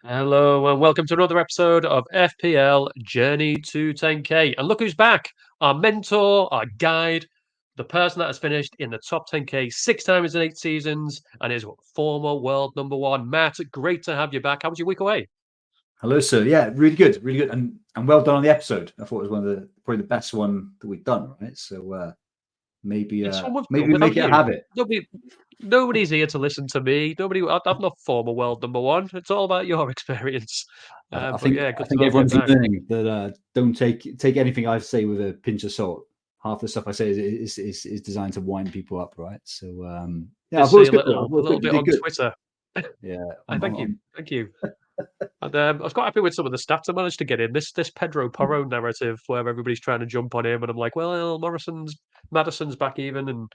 Hello and welcome to another episode of FPL Journey to 10K. And look who's back, our mentor, our guide, the person that has finished in the top 10K 6 times in 8 seasons and is former world number one. Matt, great to have you back. How was your week away? Hello, sir. Yeah, really good, and well done on the episode. I thought it was probably the best one that we've done, right? So maybe It's one we've done maybe without make it a you. habit. Nobody's here to listen to me. I'm not former world number one. It's all about your experience. I But think yeah, I good to think have you everyone's back. learning that don't take anything I say with a pinch of salt. Half the stuff I say is designed to wind people up, right? So yeah, I Just thought it see was a good. Though. I little, thought a it was little good. You bit did on good. Twitter. Yeah, I thank you, thank you. And I was quite happy with some of the stats I managed to get in. This Pedro Porro narrative where everybody's trying to jump on him, and I'm like, well, Madison's back even,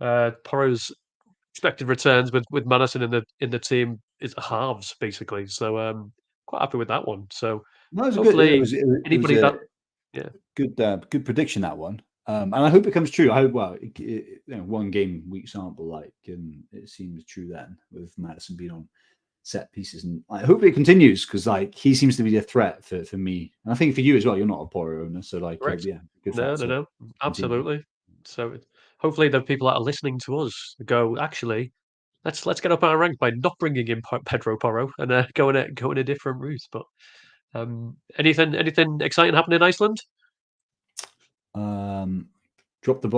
and Porro's expected returns with Madison in the team is halves basically. So quite happy with that one. So no, it was a good. hopefully It was anybody a that yeah good prediction, that one. And I hope it comes true. I hope, well, one game week sample, like, and it seems true then with Madison being on set pieces, and I hope it continues because, like, he seems to be a threat for me, and I think for you as well. You're not a Poro owner, so like, correct. yeah, good for No, that no, to no, continue. absolutely. So hopefully the people that are listening to us go actually. Let's get up our rank by not bringing in Pedro Porro and going a different route. But anything exciting happening in Iceland? Um, dropped it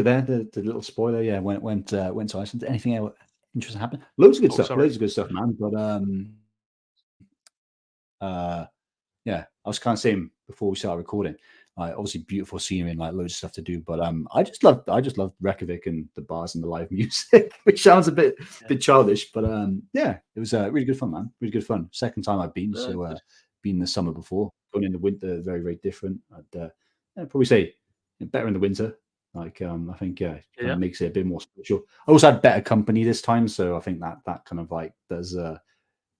there. The little spoiler, yeah, went to Iceland. Anything else interesting happen? Loads of good Oh, stuff. sorry. Loads of good stuff, man. But yeah, I was kind of saying before we started recording, like, obviously beautiful scenery and like loads of stuff to do. But I just loved Reykjavik and the bars and the live music, which sounds a bit childish, but yeah, it was really good fun, man. Really good fun. Second time I've been, so Good. been the summer before. Going in the winter, very very different. I'd probably say better in the winter. Like, I think, yeah, it kind Yeah. of makes it a bit more special. I also had better company this time, so I think that kind of like does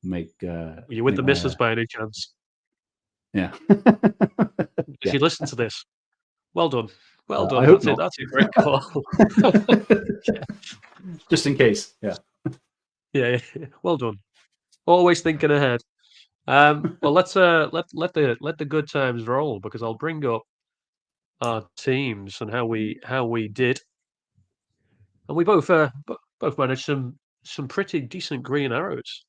make Were you with make the my missus by any chance? yeah. If Yeah. you listen to this, well done. Well I done. hope That's it. not. That's a great call. Yeah. Just in case. Yeah. Yeah, yeah. Well done. Always thinking ahead. Well, let's let the good times roll because I'll bring up our teams and how we did, and we both managed some pretty decent green arrows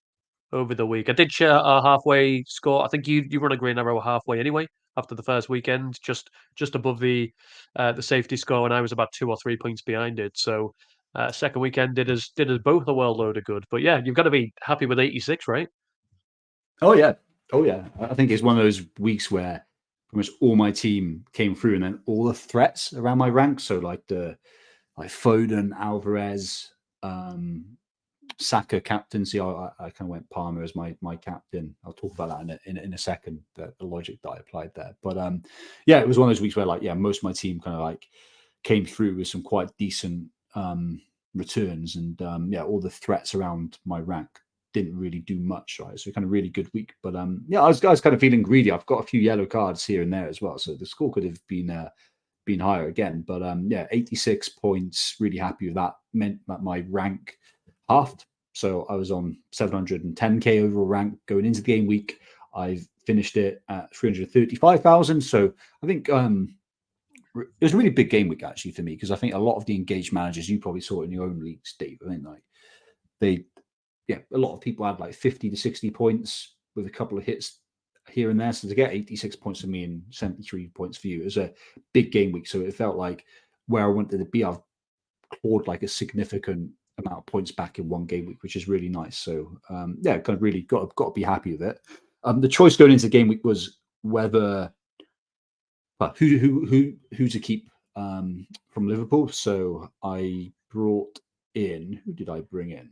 over the week. I did share our halfway score. I think you run a green arrow halfway anyway after the first weekend, just above the safety score, and I was about 2 or 3 points behind it. So second weekend did us both a world load of good. But yeah, you've got to be happy with 86, right? Oh yeah. Oh yeah. I think it's one of those weeks where pretty much all my team came through, and then all the threats around my ranks. So like Foden, Alvarez, um, Saka captaincy. I kind of went Palmer as my captain. I'll talk about that in a second. The logic that I applied there, but yeah, it was one of those weeks where, like, yeah, most of my team kind of like came through with some quite decent returns, and yeah, all the threats around my rank didn't really do much, right? So kind of really good week, but yeah, I was kind of feeling greedy. I've got a few yellow cards here and there as well, so the score could have been higher again. But yeah, 86 points. Really happy with that. Meant that my rank halved. So I was on 710k overall rank going into the game week. I've finished it at 335,000. So I think it was a really big game week actually for me, because I think a lot of the engaged managers, you probably saw it in your own leagues, Dave. I think like they, yeah, a lot of people had like 50 to 60 points with a couple of hits here and there. So to get 86 points for me and 73 points for you, it was a big game week. So it felt like where I wanted to be, I've clawed like a significant amount of points back in one game week, which is really nice. So yeah, kind of really got to be happy with it. The choice going into game week was whether, well, who to keep from Liverpool. So I brought in, who did I bring in?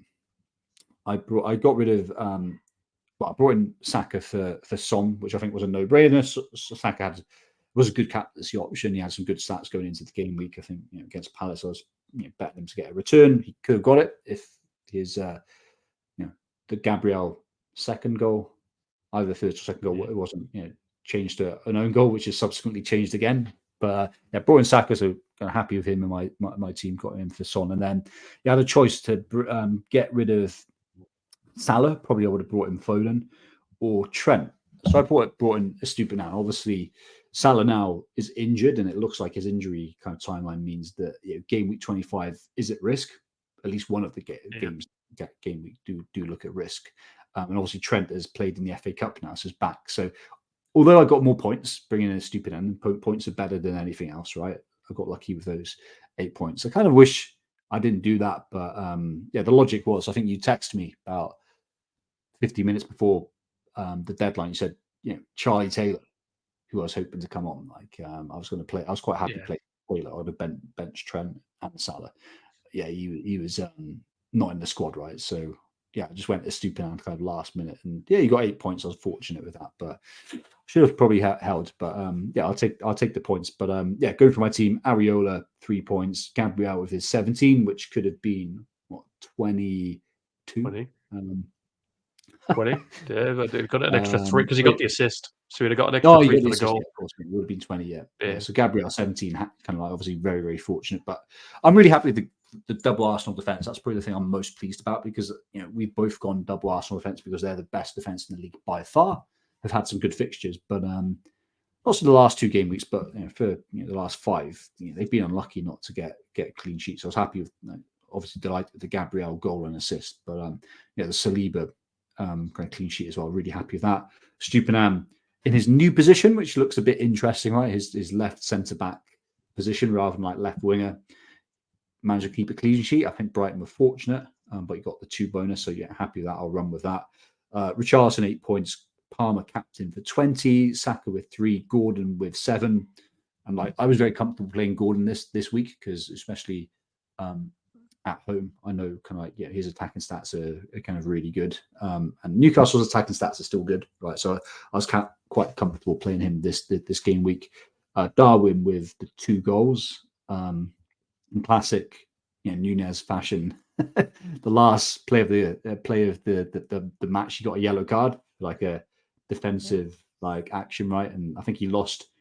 I got rid of I brought in Saka for Son, which I think was a no-brainer. Saka was a good captaincy option. He had some good stats going into the game week. I think, against Palace, I was betting him to get a return. He could have got it if his the Gabriel second goal, either first or second goal, it wasn't changed to an own goal, which is subsequently changed again. But yeah, brought in Saka, so kind of happy with him, and my team got him for Son. And then you had a choice to get rid of Salah, probably I would have brought in Foden or Trent. So I brought in Estupiñán. Obviously, Salah now is injured, and it looks like his injury kind of timeline means that game week 25 is at risk. At least one of the games game week do look at risk. And obviously Trent has played in the FA Cup now, so he's back. So although I got more points, bringing in Estupiñán, points are better than anything else, right? I got lucky with those 8 points. I kind of wish I didn't do that, but the logic was, I think you texted me about 50 minutes before the deadline. You said, Charlie Taylor, who I was hoping to come on. Like I was going to play. I was quite happy to play Taylor. I would have bench Trent and Salah. Yeah, he was not in the squad, right? So I just went to Estupiñán kind of last minute, and you got 8 points. I was fortunate with that, but should have probably held. But I'll take the points. But going for my team, Areola 3 points, Gabriel with his 17, which could have been 22. 20. 20. Yeah, but got an extra 3 because he got the assist, so he'd have got an extra 3 for the goal. Of course, it would have been 20. Yeah. So Gabriel 17, kind of like obviously very, very fortunate. But I'm really happy with the double Arsenal defense. That's probably the thing I'm most pleased about, because we've both gone double Arsenal defense because they're the best defense in the league by far. Have had some good fixtures, but also the last 2 game weeks. But for the last 5, they've been unlucky not to get clean sheets. So I was happy with, obviously delighted with the Gabriel goal and assist, but the Saliba kind of clean sheet as well. Really happy with that. Estupiñán in his new position, which looks a bit interesting, right? His left centre back position rather than like left winger. Managed to keep a clean sheet. I think Brighton were fortunate, but he got the 2 bonus, so happy with that. I'll run with that. Richarlison 8 points, Palmer captain for 20, Saka with 3, Gordon with 7, and I was very comfortable playing Gordon this week, because especially at home, I know kind of like his attacking stats are kind of really good, and Newcastle's attacking stats are still good, right? So I was quite comfortable playing him this game week. Darwin with the 2 goals. In classic Nunez fashion, the last play of the match, he got a yellow card, like a defensive action, right? And I think he lost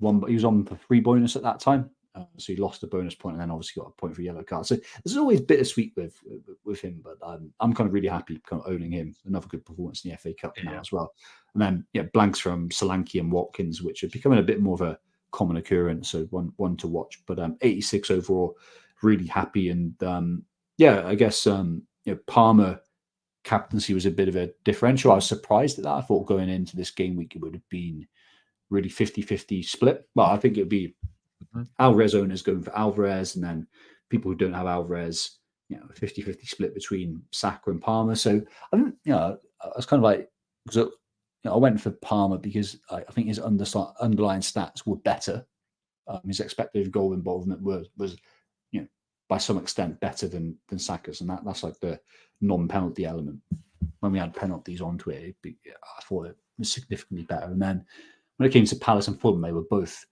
one, but he was on for 3 bonus at that time, so he lost a bonus point, and then obviously got a point for a yellow card. So there's always bittersweet with him, but I'm kind of really happy kind of owning him. Another good performance in the FA Cup now as well. And then blanks from Solanke and Watkins, which are becoming a bit more of a common occurrence, so one to watch. But 86 overall, really happy. And I guess Palmer captaincy was a bit of a differential. I was surprised at that. I thought going into this game week it would have been really 50-50 split. Well, I think it would be Alvarez owners going for Alvarez, and then people who don't have Alvarez, 50-50 split between Saka and Palmer. So I think I was kind of like, because I went for Palmer because I think his underlying stats were better. His expected goal involvement was by some extent better than Saka's, and that's like the non-penalty element. When we had penalties onto it, I thought it was significantly better. And then when it came to Palace and Fulham, they were both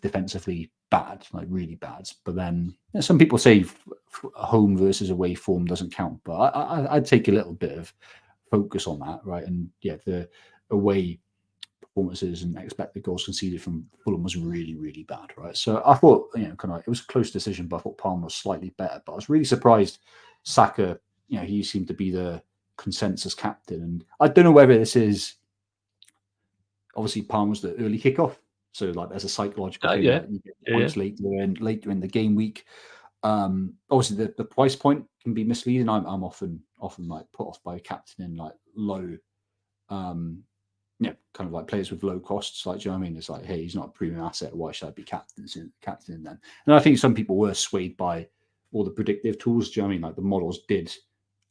defensively bad, like really bad. But then some people say home versus away form doesn't count, but I'd take a little bit of focus on that, right? And the away performances and expected goals conceded from Fulham was really, really bad, right? So I thought, kind of, it was a close decision, but I thought Palmer was slightly better. But I was really surprised Saka, he seemed to be the consensus captain. And I don't know whether this is, obviously Palmer was the early kickoff, so like there's a psychological thing that you get points later in the game week. Obviously the price point can be misleading. I'm often like put off by captaining like low, kind of like players with low costs. Like, do you know what I mean? It's like, hey, he's not a premium asset. Why should I be captaining then? And I think some people were swayed by all the predictive tools. Do you know what I mean? Like the models did.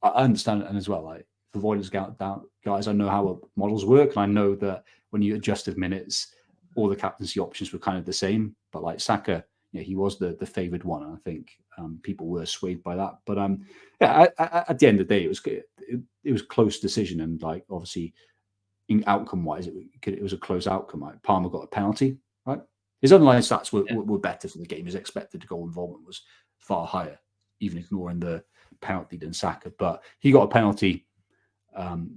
I understand it, and as well, like for Voiders guys, I know how models work, and I know that when you adjusted minutes, all the captaincy options were kind of the same. But like Saka, he was the favoured one, and I think people were swayed by that. But at the end of the day, it was a close decision, and like obviously, in outcome wise, it was a close outcome. Right? Palmer got a penalty, right? His underlying stats were better for the game. His expected goal involvement was far higher, even ignoring the penalty than Saka. But he got a penalty.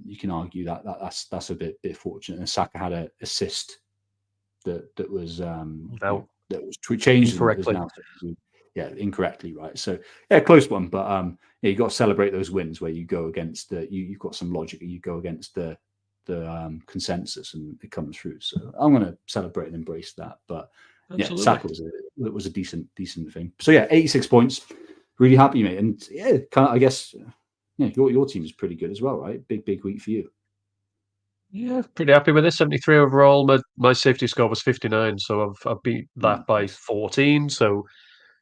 You can argue that's a bit fortunate. And Saka had an assist that was changed incorrectly. now. incorrectly, right? So yeah, close one, but yeah, you got to celebrate those wins where you go against you've got some logic. You go against the consensus and it comes through. So I'm going to celebrate and embrace that. But yeah, Absolutely. Saka was a decent thing. So yeah, 86 points, really happy, mate. And yeah, I guess yeah, your team is pretty good as well, right? Big week for you. Yeah, pretty happy with this. 73 overall. My safety score was 59, so I've beat that by Nice. 14. So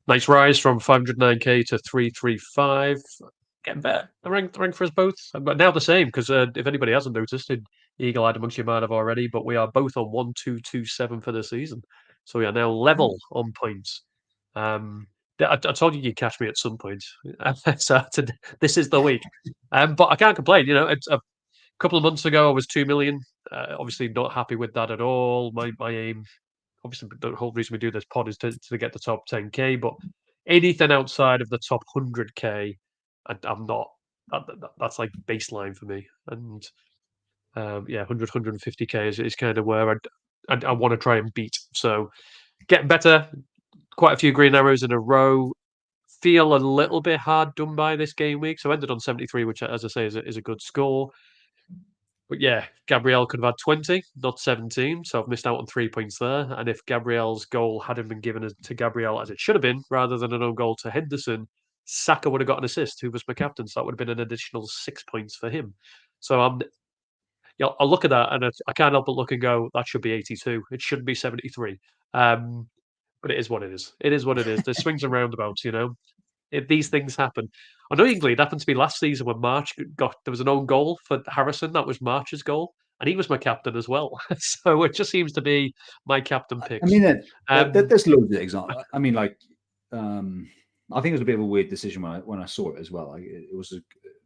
nice rise from 509k to 335. Getting better. The rank for us both, but now the same because if anybody hasn't noticed, eagle-eyed amongst you might have already, but we are both on 1227 for the season, so we are now level on points. I told you you'd catch me at some point, so this is the week. But I can't complain. It's a couple of months ago I was 2 million. Obviously, not happy with that at all. My aim, obviously, the whole reason we do this pod is to get the top 10k, but anything outside of the top 100k, I'm not. That's like baseline for me, and yeah, 100, 150k is kind of where I want to try and beat. So getting better, quite a few green arrows in a row. Feel a little bit hard done by this game week, so ended on 73, which, as I say, is a good score. But yeah, Gabriel could have had 20, not 17. So I've missed out on 3 points there. And if Gabriel's goal hadn't been given to Gabriel as it should have been, rather than an own goal to Henderson, Saka would have got an assist, who was my captain. So that would have been an additional 6 points for him. So I'll look at that and I can't help but look and go, that should be 82. It shouldn't be 73. Um, but it is what it is. It is what it is. There's swings and roundabouts. If these things happen. Annoyingly, it happened to me last season when March there was an own goal for Harrison. That was March's goal, and he was my captain as well. So it just seems to be my captain I picks. mean, Um, there's loads of examples. I mean, like, I think it was a bit of a weird decision when I saw it as well. Like, it was a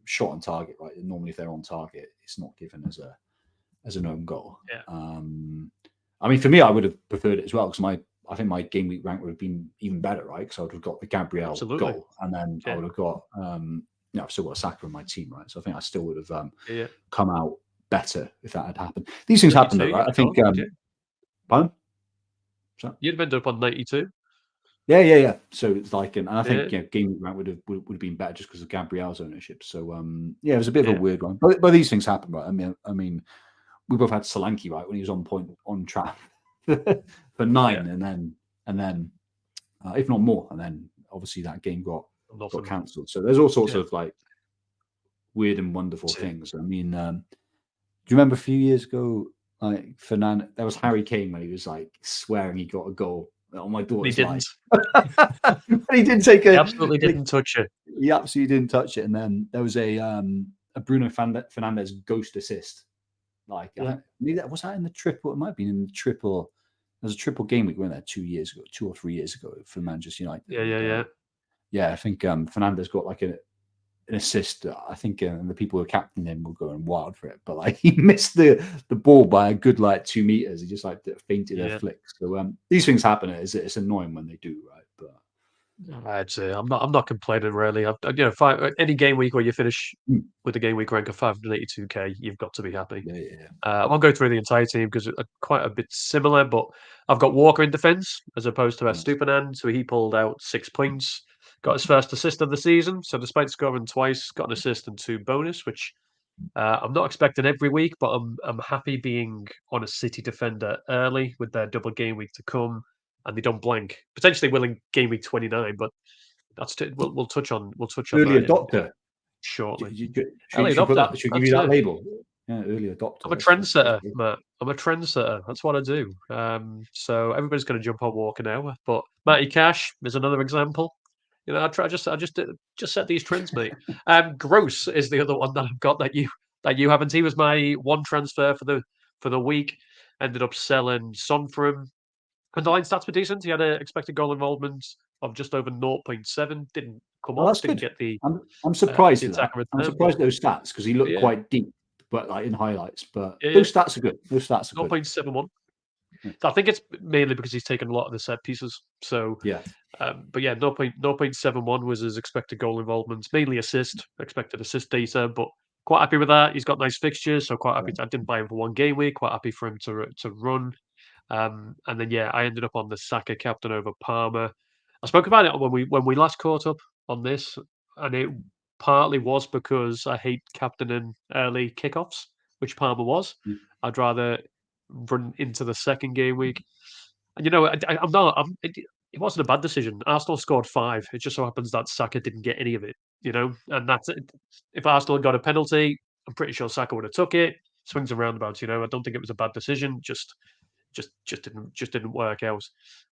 shot on target, right? And normally, if they're on target, it's not given as an own goal. yeah, I mean, for me, I would have preferred it as well because I think my game week rank would have been even better, right? Because I would have got the Gabriel absolutely. goal, and then I Yeah, would have got I've still got Saka in my team, right? So I think I still would have yeah. come out better if that had happened. These things happen, 92, though, right? you'd I have think. gone, wouldn't you? Pardon? So, You'd have ended up on 92. yeah. So it's like, and I Yeah, think game rank would have been better just because of Gabriel's ownership. So yeah, it was a bit of a yeah, weird one, but these things happen, right? I mean, we both had Solanke, right, when he was on point on track for yeah. 9, and then if not more, and then obviously that game got Nothing. cancelled. So there's all sorts Yeah, of like weird and wonderful that's it. things. I mean, do you remember a few years ago, like Fernando? There was Harry Kane when he was like swearing he got a goal on my And he daughter's didn't. life. He didn't take He a. absolutely Like, didn't touch it. he absolutely didn't touch it. And then there was a Bruno Fernandez ghost assist. Like I Yeah, think maybe that was that in the triple. It might have been in the triple. There was a triple game week, went there 2 years ago, 2 or 3 years ago for Manchester United. yeah, And yeah, yeah. yeah, I think Fernandez got like an assist. I think the people who were captaining him were going wild for it, but like he missed the ball by a good like 2 meters. He just like fainted a Yeah. flick. So these things happen. It's annoying when they do, right? But I'd say I'm not complaining really. Any game week where you finish with a game week rank of 582k, you've got to be happy. yeah. I won't go through the entire team because they're quite a bit similar, but I've got Walker in defence as opposed to Nice. Estupinan, so he pulled out 6 points, got his first assist of the season. So despite scoring twice, got an assist and 2 bonus, which I'm not expecting every week, but I'm happy being on a City defender early with their double game week to come, and they don't blank. Potentially willing game week 29, but we'll touch on Early that in adopter. shortly. Should Early you put adopter. that? Should give you That's that it. label? Yeah, early adopter. I'm a That's trendsetter, good. Matt. I'm a trendsetter. That's what I do. So everybody's going to jump on Walker now, but Matty Cash is another example. I just set these trends, mate. Gross is the other one that I've got that you haven't. He was my one transfer for the week. Ended up selling Son for him. Underlying stats were decent. He had an expected goal involvement of just over 0.7. Didn't come Oh, up. that's Didn't good. get the I'm the surprised at that. attacker I'm return, surprised at those stats because he but looked yeah, quite deep, but like in highlights. But yeah, yeah. those stats are good. Those stats are good. 0.71. Yeah. So I think it's mainly because he's taken a lot of the set pieces. So, Yeah. but yeah, 0.71 was his expected goal involvement, mainly expected assist data, but quite happy with that. He's got nice fixtures, so quite happy. I didn't buy him for one game week. Quite happy for him to run. And then yeah, I ended up on the Saka captain over Palmer. I spoke about it when we last caught up on this, and it partly was because I hate captaining early kickoffs, which Palmer was. Yeah. I'd rather run into the second game week. And you know, I'm not. It wasn't a bad decision. Arsenal scored 5. It just so happens that Saka didn't get any of it. You know, and that's it. If Arsenal had got a penalty, I'm pretty sure Saka would have took it. Swings and roundabouts. You know, I don't think it was a bad decision. Just didn't work out.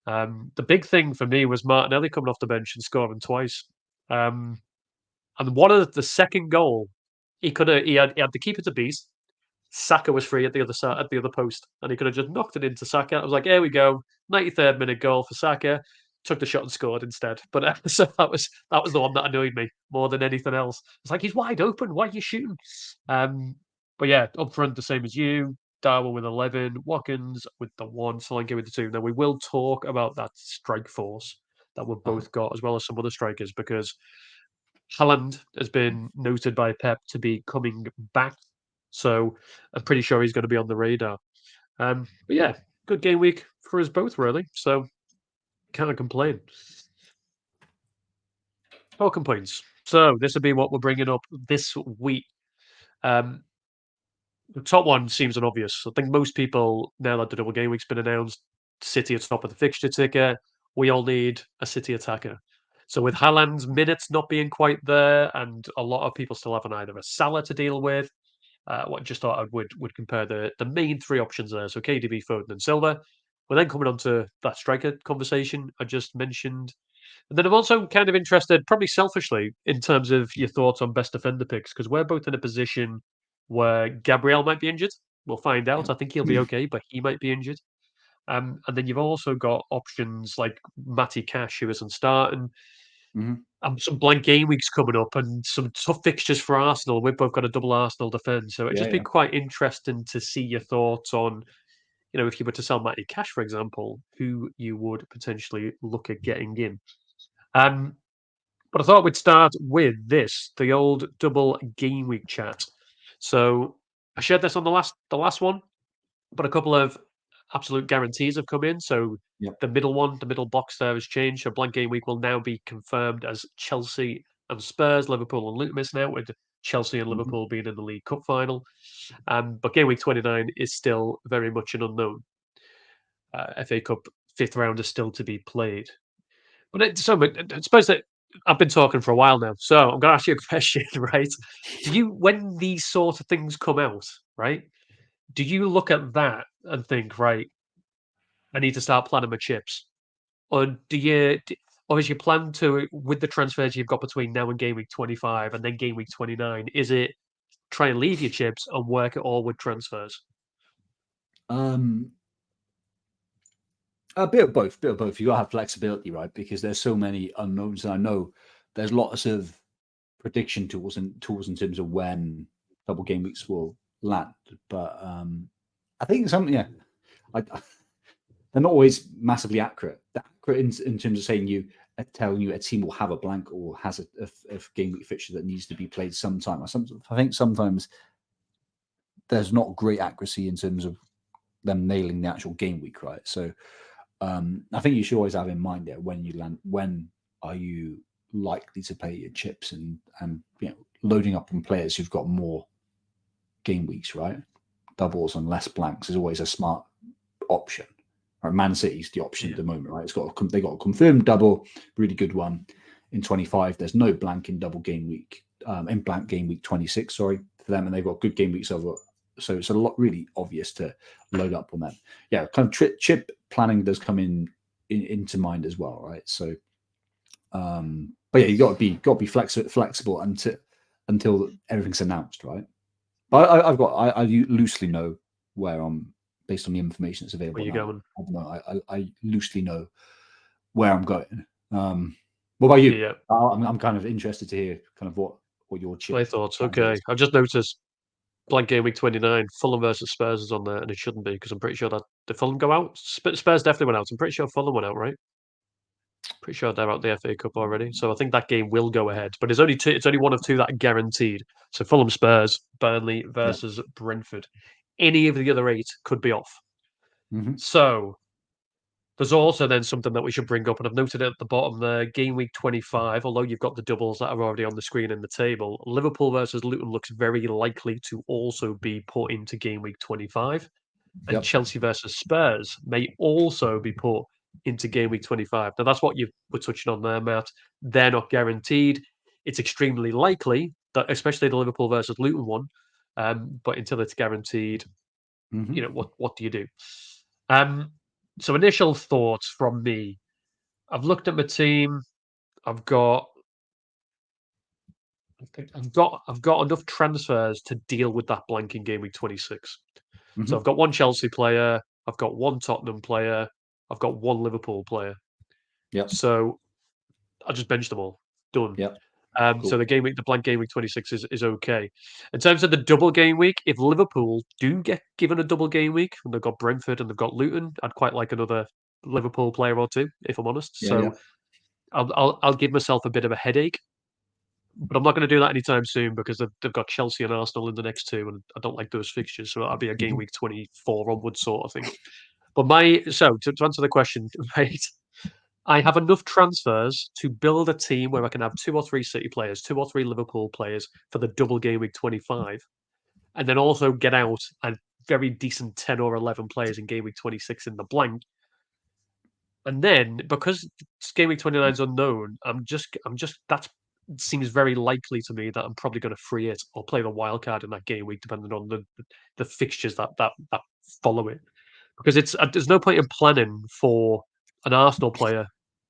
The big thing for me was Martinelli coming off the bench and scoring twice. Um, and one of the second goal, he had the keeper to beat. Saka was free at the other side, at the other post, and he could have just knocked it into Saka. I was like, "Here we go, 93rd minute goal for Saka." Took the shot and scored instead. But so that was the one that annoyed me more than anything else. It's like he's wide open. Why are you shooting? Um, but yeah, up front the same as you. Darwin with 11, Watkins with the 1, Solanke with the 2. Now we will talk about that strike force that we've Uh-huh. both got, as well as some other strikers, because Haaland has been noted by Pep to be coming back, so I'm pretty sure he's going to be on the radar. But yeah, good game week for us both, really. So can't complain. Talking points. So this will be what we're bringing up this week. Um, the top one seems an obvious. I think most people, now that the double game week's been announced, City at top of the fixture ticker, we all need a City attacker. So with Haaland's minutes not being quite there, and a lot of people still having either a Salah to deal with, what just thought I would compare the main 3 options there. So KDB, Foden, and Silva. We're then coming on to that striker conversation I just mentioned. And then I'm also kind of interested, probably selfishly, in terms of your thoughts on best defender picks, because we're both in a position where Gabriel might be injured. We'll find out. I think he'll be okay, but he might be injured. And then you've also got options like Matty Cash, who isn't starting, Mhm. some blank game weeks coming up and some tough fixtures for Arsenal. We've both got a double Arsenal defence, so it'd Yeah, just be yeah. quite interesting to see your thoughts on, if you were to sell Matty Cash, for example, who you would potentially look at getting in. Um, but I thought we'd start with this, the old double game week chat. So I shared this on the last one, but a couple of absolute guarantees have come in. So Yep. the middle box there has changed. So blank game week will now be confirmed as Chelsea and Spurs, Liverpool and Luton missing out, with Chelsea and Mhm. Liverpool being in the League Cup final. But game week 29 is still very much an unknown. FA Cup fifth round is still to be played. But I suppose that I've been talking for a while now, so I'm going to ask you a question, right? When these sort of things come out, right? Do you look at that and think, right, I need to start planning my chips, or or is your plan to, with the transfers you've got between now and game week 25 and then game week 29, is it try and leave your chips and work it all with transfers? Um, a bit of both. Bit of both. You gotta have flexibility, right? Because there's so many unknowns. And I know there's lots of prediction tools in terms of when double game weeks will land. But I think something, yeah, they're not always massively accurate. They're accurate in terms of saying telling you a team will have a blank or has a game week fixture that needs to be played sometime. I think sometimes there's not great accuracy in terms of them nailing the actual game week, right? So I think you should always have in mind that when you land, when are you likely to pay your chips and loading up on players who've got more game weeks, right? Doubles and less blanks is always a smart option. Right, Man City's the option at Yeah. the moment, right? They got a confirmed double, really good one in 25. There's no blank in double game week, in blank game week 26. Sorry for them, and they've got good game weeks over. So it's a lot really obvious to load up on them. Yeah, kind of chip planning does come into mind as well, right? So, but yeah, you got to be flexible until everything's announced, right? But I loosely know where I'm based on the information that's Where available you now. going? I don't know. I loosely know where I'm going. What about you? Yeah. I'm kind of interested to hear kind of what your My chip thoughts. plan Okay. is. I've just noticed blank game week 29, Fulham versus Spurs is on there, and it shouldn't be because I'm pretty sure that the Fulham go out. Spurs definitely went out. I'm pretty sure Fulham went out, right? Pretty sure they're out the FA Cup already. So I think that game will go ahead. But it's only two, it's only one of two that are guaranteed. So Fulham Spurs, Burnley Yeah. versus Brentford. Any of the other 8 could be off. Hmm. So There's also then something that we should bring up, and I've noted it at the bottom there. Game week 25, although you've got the doubles that are already on the screen in the table, Liverpool versus Luton looks very likely to also be put into game week 25. And Yep. Chelsea versus Spurs may also be put into game week 25. Now, that's what you were touching on there, Matt. They're not guaranteed. It's extremely likely that, especially the Liverpool versus Luton one, but until it's guaranteed, Hmm. what do you do? Um, so initial thoughts from me. I've looked at my team. I've got I've got enough transfers to deal with that blank in game week 26. So I've Hmm. got one Chelsea player, I've got one Tottenham player, I've got one Liverpool player. Yep. So I just bench them all. Done. Yep. So Cool. the blank game week 26 is okay. In terms of the double game week, if Liverpool do get given a double game week, and they've got Brentford and they've got Luton, I'd quite like another Liverpool player or two, if I'm honest. Yeah. Yeah. So I'll give myself a bit of a headache, but I'm not going to do that anytime soon because they've got Chelsea and Arsenal in the next two, and I don't like those fixtures. So that'll be a game Hmm. week 24 onward sort of thing. But to answer the question, right? I have enough transfers to build a team where I can have two or three City players, two or three Liverpool players for the double game week 25, and then also get out a very decent 10 or 11 players in game week 26 in the blank. And then because game week 29 is unknown, that seems very likely to me that I'm probably going to free it or play the wild card in that game week, depending on the fixtures that follow it. Because there's no point in planning for an Arsenal player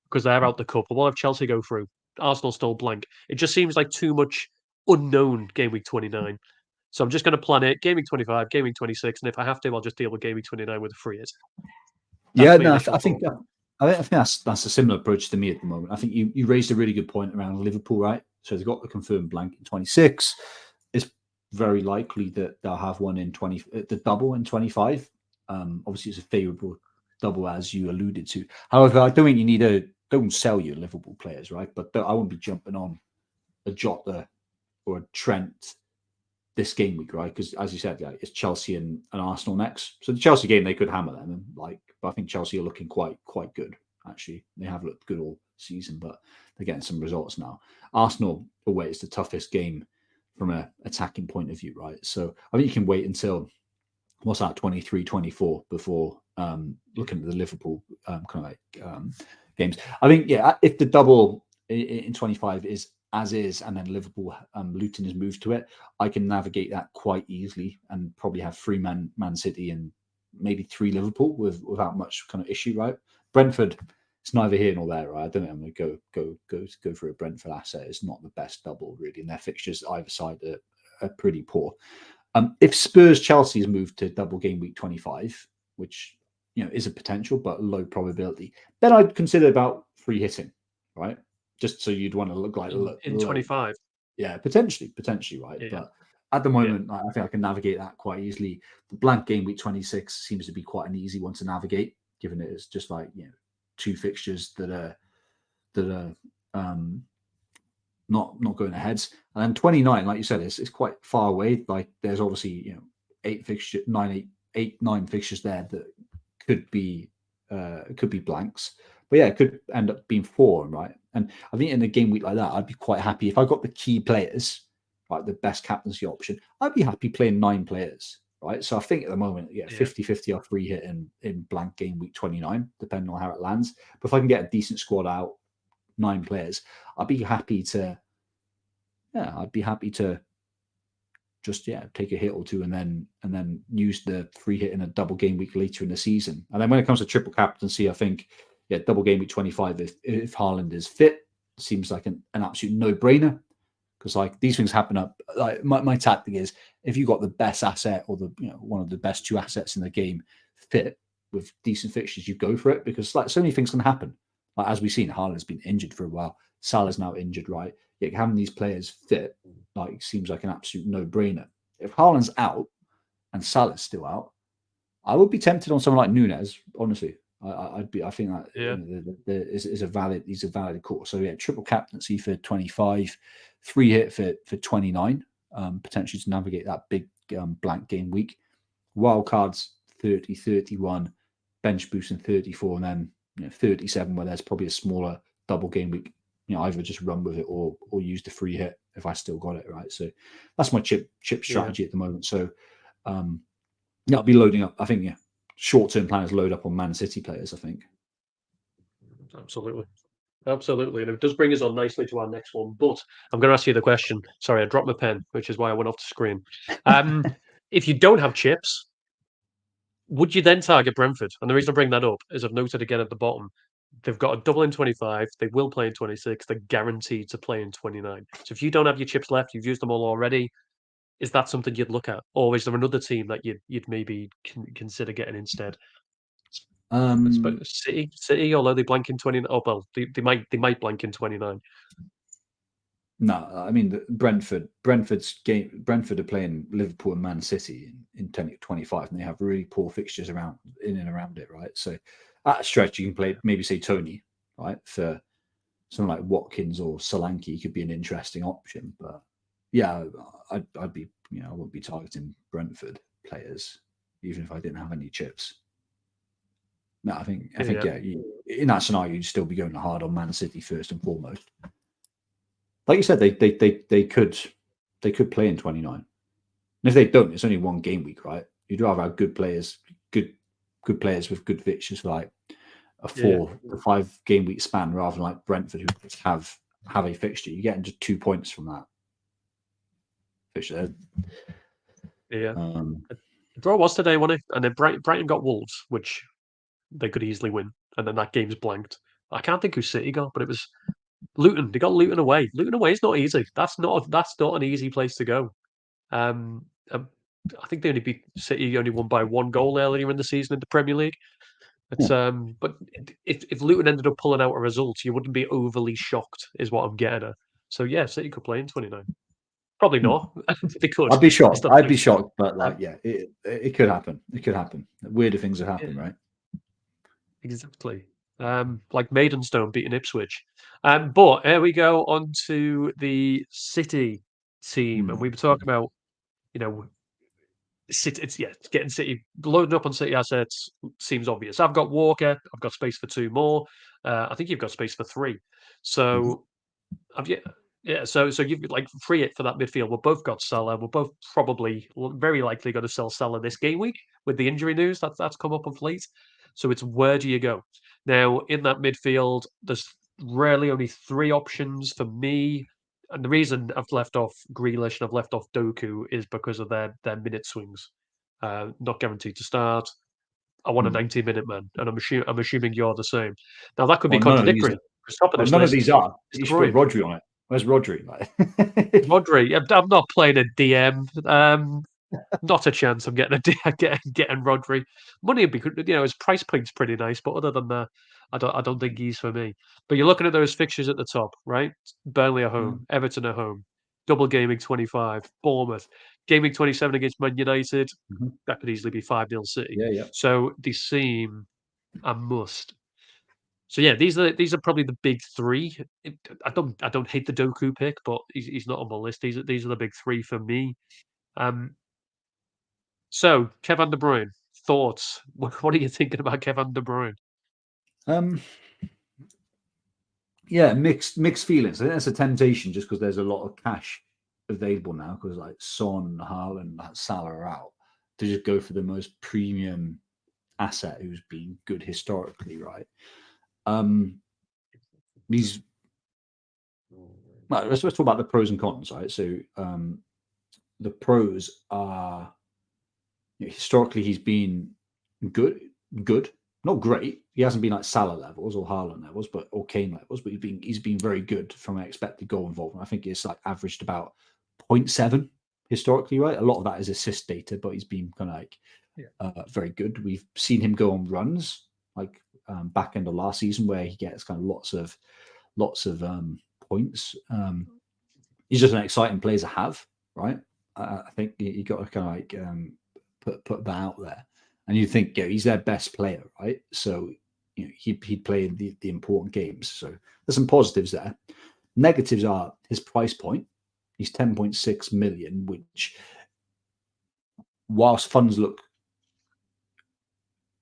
because they're out the cup. Or what if Chelsea go through? Arsenal still blank. It just seems like too much unknown game week 29. So I'm just going to plan it game week 25, game week 26, and if I have to, I'll just deal with game week 29 with a free hit. Yeah. That's my No, initial I think thought. that's a similar approach to me at the moment. I think you raised a really good point around Liverpool, right? So they've got the confirmed blank in 26. It's very likely that they'll have one in 20, the double in 25. Obviously, it's a favourable double, as you alluded to. However, I don't think you need don't sell your Liverpool players, right? But I wouldn't be jumping on a Jota or a Trent this game week, right? Because as you said, yeah, it's Chelsea and Arsenal next. So the Chelsea game they could hammer them, and but I think Chelsea are looking quite good. Actually, they have looked good all season, but they're getting some results now. Arsenal away is the toughest game from an attacking point of view, right? So I think you can wait until what's that 23, 24 before looking at the Liverpool kind of games. I think if the double in 25 is as is, and then Liverpool Luton is moved to it, I can navigate that quite easily and probably have three Man City and maybe three Liverpool without much kind of issue, right? Brentford, it's neither here nor there, right? I don't think I'm going to go for a Brentford asset. It's not the best double really, and their fixtures either side are pretty poor. If Spurs Chelsea is moved to double game week 25, which is a potential but low probability, then I'd consider about free hitting, right? Just so you'd want to look like In low. 25. Yeah, potentially, right? Yeah. But at the Yeah. moment, I think I can navigate that quite easily. The blank game week 26 seems to be quite an easy one to navigate, given it is just like two fixtures that are not going ahead. And then 29, like you said, it's quite far away. Like there's obviously nine fixtures there that could be blanks. But yeah, it could end up being four, right? And I think in a game week like that, I'd be quite happy if I got the key players, like the best captaincy option. I'd be happy playing 9 players, right? So I think at the moment, Yeah. 50-50 or free hit in blank game week 29, depending on how it lands. But if I can get a decent squad out, 9 players, I'd be happy to just take a hit or two and then use the free hit in a double game week later in the season. And then when it comes to triple captaincy, I think double game week 25 if Haaland is fit seems like an absolute no-brainer, because like these things happen up. Like my tactic is if you got the best asset or the one of the best 2 assets in the game fit with decent fixtures, you go for it, because like so many things can happen. Like as we've seen, Haaland's been injured for a while. Salah's now injured, right? Yet having these players fit seems like an absolute no-brainer. If Haaland's out and Salah's still out, I would be tempted on someone like Nunes. Honestly, I'd be. I think that Yeah. is a valid call. So triple captaincy for 25, free hit for 29, potentially to navigate that big blank game week. Wild cards 30, 31, bench boost in 34, and then 37 where there's probably a smaller double game week. Either just run with it or use the free hit if I still got it, right? So that's my chip strategy at the moment. So I'll be loading up. I think short-term planners load up on Man City players, I think. Absolutely. Absolutely. And it does bring us on nicely to our next one. But I'm going to ask you the question. Sorry, I dropped my pen, which is why I went off the screen. If you don't have chips, would you then target Brentford? And the reason I bring that up is I've noted again at the bottom, they've got a double in 25. They will play in 26. They're guaranteed to play in 29. So if you don't have your chips left, you've used them all already. Is that something you'd look at, or is there another team that you'd maybe consider getting instead? I suppose City, although they blank in 29. Oh well, they might blank in 29. No, I mean Brentford are playing Liverpool and Man City in 2025, and they have really poor fixtures around in and around it, right? So at a stretch, you can play maybe say Tony, right, for someone like Watkins or Solanke could be an interesting option. But yeah, I'd be I wouldn't be targeting Brentford players even if I didn't have any chips. No, I think in that scenario you'd still be going hard on Man City first and foremost. Like you said, they could play in 29. And if they don't, it's only one game week, right? You'd rather have good players with good fixtures for like a 4 to 5 game week span rather than like Brentford who just have a fixture. You're getting just 2 points from that fixture. Yeah. The draw was today, wasn't it? And then Brighton got Wolves, which they could easily win. And then that game's blanked. I can't think who City got, but it was Luton. They got Luton away. Luton away is not easy. That's not an easy place to go. I think they only beat City only won by 1 goal earlier in the season in the Premier League. It's but if Luton ended up pulling out a result, you wouldn't be overly shocked, is what I'm getting at. So yeah, City could play in 29. Probably not. They could. I'd be shocked. But like, it could happen. It could happen. Weirder things have happened, right? Exactly. Like Maidstone beating Ipswich. But here we go on to the City team, and we were talking about, City. It's getting City loading up on City assets seems obvious. I've got Walker. I've got space for 2 more. I think you've got space for 3. So so you've like free it for that midfield. We've both got Salah. We're both probably very likely going to sell Salah this game week with the injury news that's come up of late. So it's where do you go? Now in that midfield, there's rarely only 3 options for me. And the reason I've left off Grealish and I've left off Doku is because of their minute swings. Not guaranteed to start. I want a 90-minute man, and I'm assuming you're the same. Now that could be contradictory. Top of this none list, of these are. You should put Rodri on it. Where's Rodri? Rodri, I'm not playing a DM. Not a chance. I'm getting getting Rodri. Money would be good. His price point's pretty nice, but other than that, I don't think he's for me. But you're looking at those fixtures at the top, right? Burnley at home, Everton at home, double gaming 25, Bournemouth, gaming 27 against Man United. That could easily be 5-0 City. Yeah. So they seem a must. So yeah, these are probably the big 3. I don't hate the Doku pick, but he's not on my list. These are the big 3 for me. So Kevin De Bruyne, thoughts? What are you thinking about Kevin De Bruyne? Yeah, mixed feelings. I think that's a temptation just because there's a lot of cash available now because like Son, Haaland, Salah are out to just go for the most premium asset who's been good historically, right? Let's talk about the pros and cons, right? So the pros are historically he's been good, not great. He hasn't been like Salah levels or Haaland levels, or Kane levels, but he's been very good from an expected goal involvement. I think it's like averaged about 0.7 historically, right? A lot of that is assist data, but he's been kind of like very good. We've seen him go on runs like back end of last season where he gets kind of lots of points. He's just an exciting player to have, right? I think you got to kind of like put that out there, and you think he's their best player, right? So he'd play in the important games. So there's some positives there. Negatives are his price point. He's 10.6 million, which, whilst funds look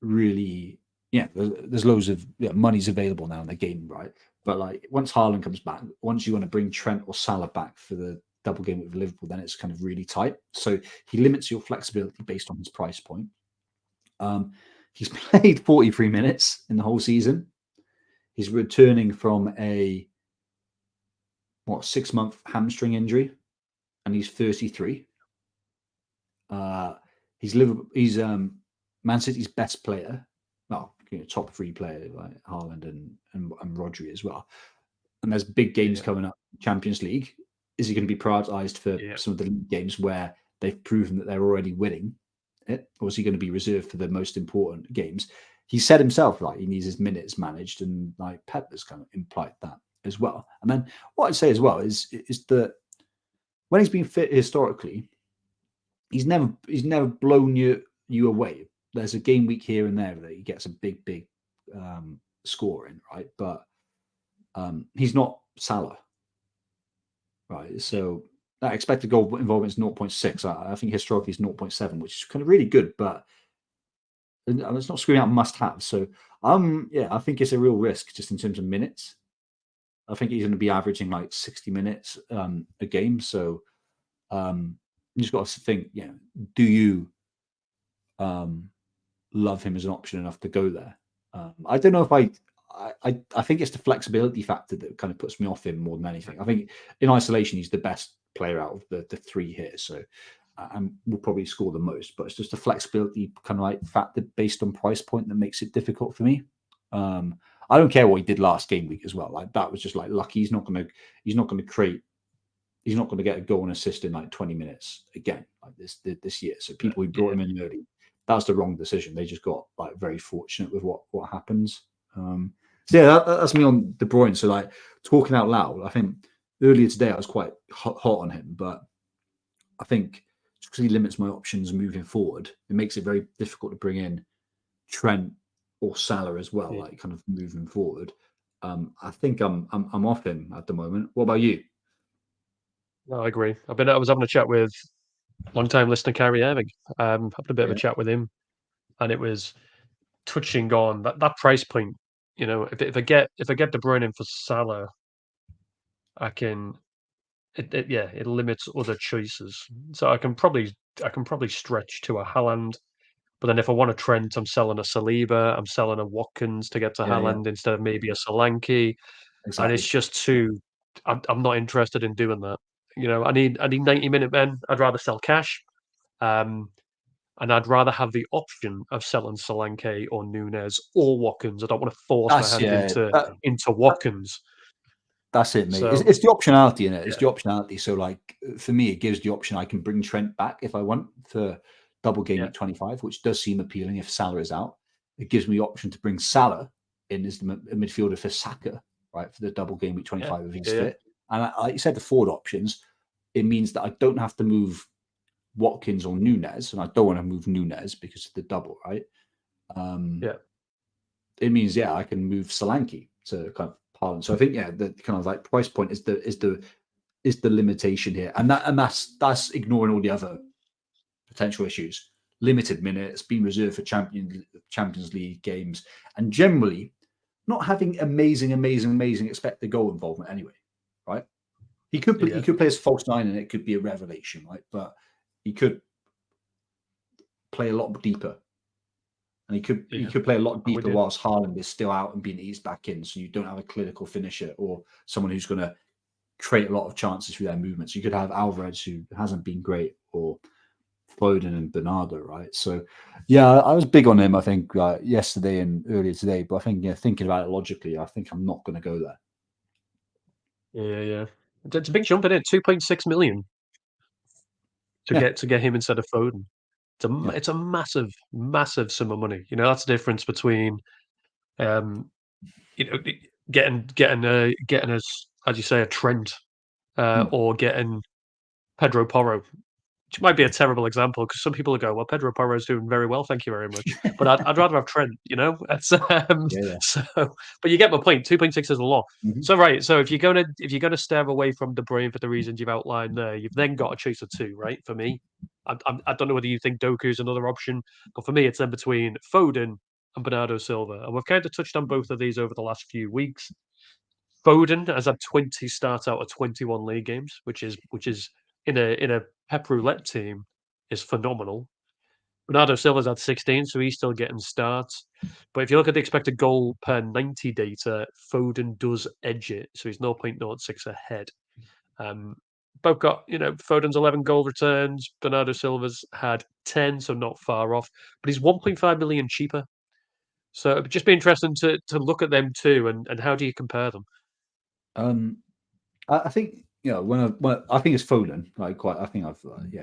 really, yeah, there's loads of money's available now in the game, right? But like once Haaland comes back, once you want to bring Trent or Salah back for the double game with Liverpool, then it's kind of really tight. So he limits your flexibility based on his price point. He's played 43 minutes in the whole season. He's returning from a 6-month hamstring injury, and he's 33. He's Man City's best player. Well, top 3 player like Haaland and Rodri as well. And there's big games coming up. Champions League. Is he going to be prioritised for some of the league games where they've proven that they're already winning it, or is he going to be reserved for the most important games? He said himself, like he needs his minutes managed, and like Pep has kind of implied that as well. And then what I'd say as well is that when he's been fit historically, he's never blown you away. There's a game week here and there that he gets a big score in, right? But he's not Salah, right? So that expected goal involvement is 0.6. I think historically is 0.7, which is kind of really good, but it's not screwing out must have. So I think it's a real risk just in terms of minutes. I think he's going to be averaging like 60 minutes a game. So you just got to think, do you love him as an option enough to go there? I don't know if I think it's the flexibility factor that kind of puts me off him more than anything. I think in isolation, he's the best player out of the 3 here. So and will probably score the most, but it's just a flexibility kind of like factor based on price point that makes it difficult for me. I don't care what he did last game week as well. Like that was just like lucky. He's not going to create. He's not going to get a goal and assist in like 20 minutes again like this year. So people who brought him in early, that's the wrong decision. They just got like very fortunate with what happens. So yeah, that's me on De Bruyne. So like talking out loud, I think earlier today I was quite hot on him, but I think because he limits my options moving forward, it makes it very difficult to bring in Trent or Salah as well, like kind of moving forward. I think I'm off him at the moment. What about you? No, I agree. I was having a chat with long-time listener Kyrie Irving. Having a bit of a Yeah, chat with him, and it was touching on that price point. If I get De Bruyne in for Salah, I can. It limits other choices. So I can probably stretch to a Haaland, but then if I want a Trent, I'm selling a Saliba, I'm selling a Watkins to get to yeah, Haaland instead of maybe a Solanke, and it's exactly. just too. I'm not interested in doing that. I need 90-minute men. I'd rather sell cash, um, and I'd rather have the option of selling Solanke or Nunes or Watkins. I don't want to force my That's hand yeah. into Watkins. That's it, mate. So It's the optionality in it. It's yeah, the optionality. So, like for me, it gives the option I can bring Trent back if I want for double game yeah, week 25, which does seem appealing if Salah is out. It gives me the option to bring Salah in as the midfielder for Saka, right, for the double game week yeah, 25 if he's yeah, fit. And like you said, the forward options, it means that I don't have to move Watkins or Nunes, and I don't want to move Nunes because of the double, right? Um, yeah, it means I can move Solanke to kind of Haaland. So I think the kind of like price point is the limitation here, and that's ignoring all the other potential issues. Limited minutes, being reserved for Champions League games, and generally not having amazing expected goal involvement anyway. Right? He yeah, could play as false nine, and it could be a revelation, right? But he could play a lot deeper, and he yeah. could play a lot I'm with deeper you. whilst Haaland is still out and being eased back in. So you don't have a clinical finisher or someone who's going to create a lot of chances through their movements. You could have Alvarez, who hasn't been great, or Foden and Bernardo, right? So, yeah, I was big on him, I think, yesterday and earlier today. But I think, thinking about it logically, I think I'm not going to go there. Yeah, yeah. It's a big jump in it. 2.6 million to Yeah, get him instead of Foden. yeah, It's a massive sum of money. That's the difference between um, you know, getting as you say, a Trent mm. or getting Pedro Porro, which might be a terrible example because some people will go, "Well, Pedro Porro is doing very well, thank you very much." But I'd rather have Trent. That's Yeah, yeah. so. But you get my point. 2.6 is a lot. Hmm. So right. So if you're gonna stare away from De Bruyne for the reasons you've outlined there, you've then got to choose a two, right? For me, I don't know whether you think Doku is another option, but for me, it's then between Foden and Bernardo Silva. And we've kind of touched on both of these over the last few weeks. Foden has had 20 starts out of 21 league games, which is in a Pep Roulette team is phenomenal. Bernardo Silva's had 16, so he's still getting starts. But if you look at the expected goal per 90 data, Foden does edge it, so he's 0.06 ahead. Both got, Foden's 11 goal returns. Bernardo Silva's had 10, so not far off. But he's 1.5 million cheaper. So it'd just be interesting to look at them too, and how do you compare them? Um, I think when I think it's Foden. Like quite, I think I've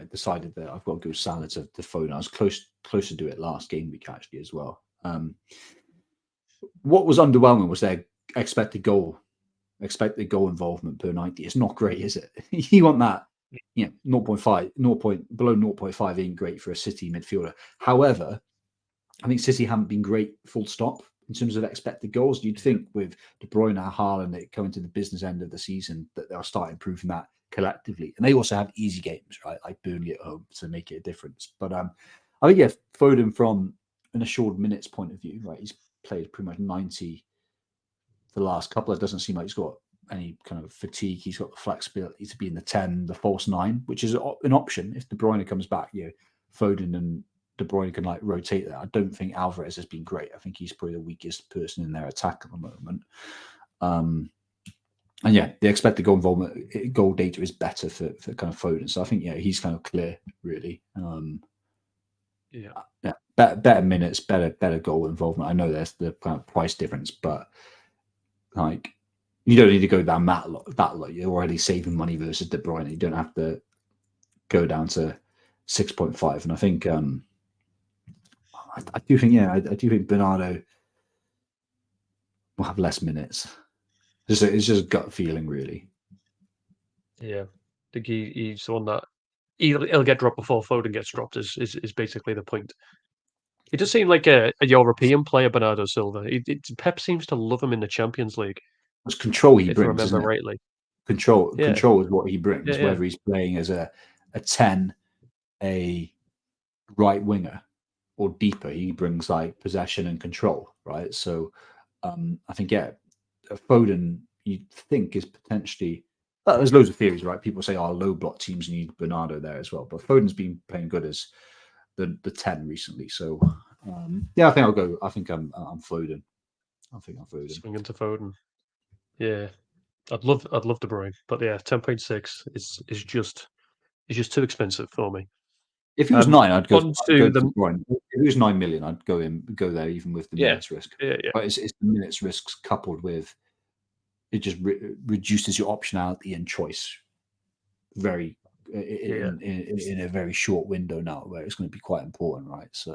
decided that I've got to go Salah to Foden. I was close to do it last game week actually as well. What was underwhelming was their expected goal involvement per 90. It's not great, is it? You want that, 0.5, 0. Below 0.5 ain't great for a City midfielder. However, I think City haven't been great full stop in terms of expected goals. You'd think with De Bruyne and Haaland coming to the business end of the season that they'll start improving that collectively. And they also have easy games, right? Like Burnley at home to make it a difference. But I think, Foden from an assured minutes point of view, right? He's played pretty much 90 for the last couple. It doesn't seem like he's got any kind of fatigue. He's got the flexibility to be in the 10, the false 9, which is an option if De Bruyne comes back. Foden and De Bruyne can rotate that. I don't think Alvarez has been great. I think he's probably the weakest person in their attack at the moment. And the expected goal data is better for kind of Foden. So I think he's kind of clear really. Better minutes, better goal involvement. I know there's the kind of price difference, but like you don't need to go down that lot. You're already saving money versus De Bruyne. You don't have to go down to 6.5. And I think I do think Bernardo will have less minutes. It's just gut feeling, really. Yeah, I think he's the one that he'll get dropped before Foden gets dropped. Is basically the point. He does seem like a European player, Bernardo Silva. Pep seems to love him in the Champions League. It's control he if I brings, remember isn't it? rightly. Control Yeah, is what he brings, yeah. whether he's playing as a 10, a right winger, or deeper. He brings like possession and control, right? So I think Foden you'd think is potentially there's loads of theories, right? People say low block teams need Bernardo there as well, but Foden's been playing good as the 10 recently. So I think I'll go. I think I'm Foden. I think I'm Foden. Swinging to Foden. Yeah, I'd love De Bruyne, but 10.6 is just too expensive for me. If he was 9, I'd go. On I'd go to to the Brian. If he was 9 million, I'd go there even with the yeah, minutes risk. yeah. But it's the minutes risks coupled with it just reduces your optionality and choice very in a very short window now, where it's going to be quite important, right? So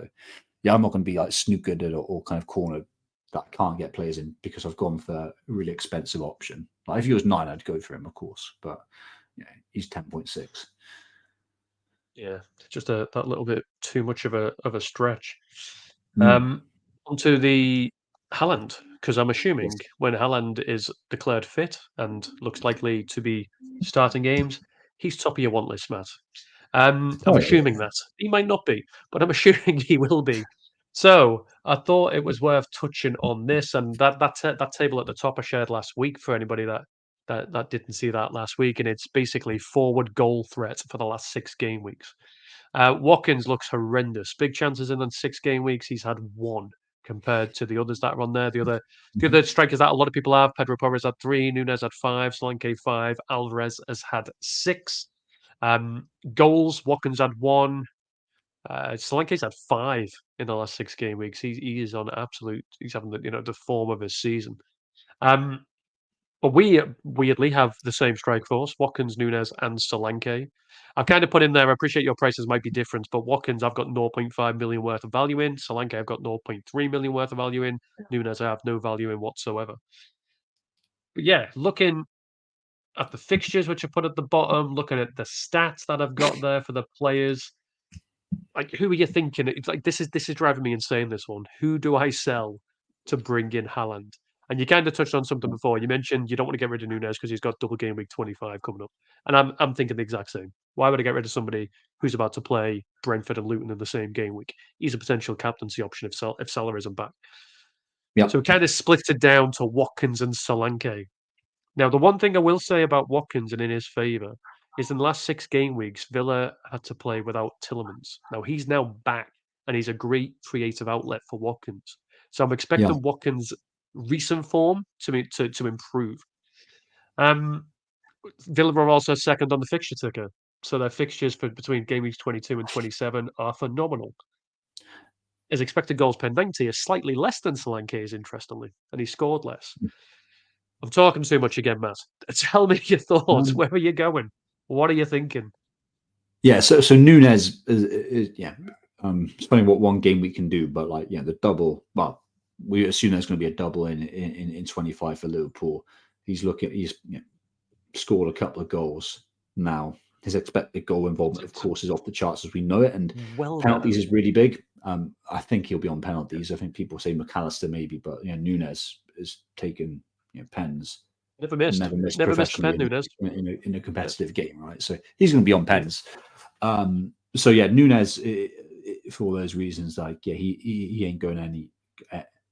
I'm not going to be like snookered or kind of cornered that I can't get players in because I've gone for a really expensive option. Like if he was 9, I'd go for him, of course, but he's 10.6. Yeah, just that little bit too much of a stretch. Mm. Onto the Haaland, because I'm assuming Yes. when Haaland is declared fit and looks likely to be starting games, he's top of your want list, Matt. I'm Oh, assuming that. He might not be, but I'm assuming he will be. So I thought it was worth touching on this, and that table at the top I shared last week for anybody that didn't see that last week, and it's basically forward goal threat for the last 6 game weeks. Watkins looks horrendous. Big chances in the 6 game weeks. He's had one compared to the others that are on there. The other strikers that a lot of people have. Pedro Porres had 3, Nunes had 5, Solanke 5, Alvarez has had 6. Goals, Watkins had 1. Solanke's had 5 in the last 6 game weeks. He is on absolute. He's having the form of his season. But we weirdly have the same strike force: Watkins, Nunes, and Solanke. I've kind of put in there. I appreciate your prices might be different, but Watkins I've got 0.5 million worth of value in. Solanke I've got 0.3 million worth of value in. Nunes I have no value in whatsoever. But looking at the fixtures which I put at the bottom, looking at the stats that I've got there for the players. Like, who are you thinking? It's like this is driving me insane. This one. Who do I sell to bring in Haaland? And you kind of touched on something before. You mentioned you don't want to get rid of Nunes because he's got double game week 25 coming up. And I'm thinking the exact same. Why would I get rid of somebody who's about to play Brentford and Luton in the same game week? He's a potential captaincy option if Salah isn't back. Yeah. So we kind of split it down to Watkins and Solanke. Now, the one thing I will say about Watkins and in his favour is in the last 6 game weeks, Villa had to play without Tillemans. Now, he's now back and he's a great creative outlet for Watkins. So I'm Yeah. expecting Watkins' recent form to improve. Villa are also second on the fixture ticker. So their fixtures for between game weeks 22 and 27 are phenomenal. His expected goals per 90 is slightly less than Solanke's, interestingly, and he scored less. I'm talking too much again, Matt. Tell me your thoughts. Um, Where are you going? What are you thinking? yeah. So Nunes is yeah. It's funny what one game we can do, but like the double. Well, we assume there's going to be a double in 25 for Liverpool. He's scored a couple of goals now. His expected goal involvement, of course, is off the charts as we know it, and Well better. penalties is really big. I think he'll be on penalties. I think people say McAllister maybe, but Nunes has taken Never never missed. missed Never missed a pen, professionally Nunes. in a Yeah. competitive game, right? So he's going to be on pens. So yeah, Nunes for all those reasons, like he ain't going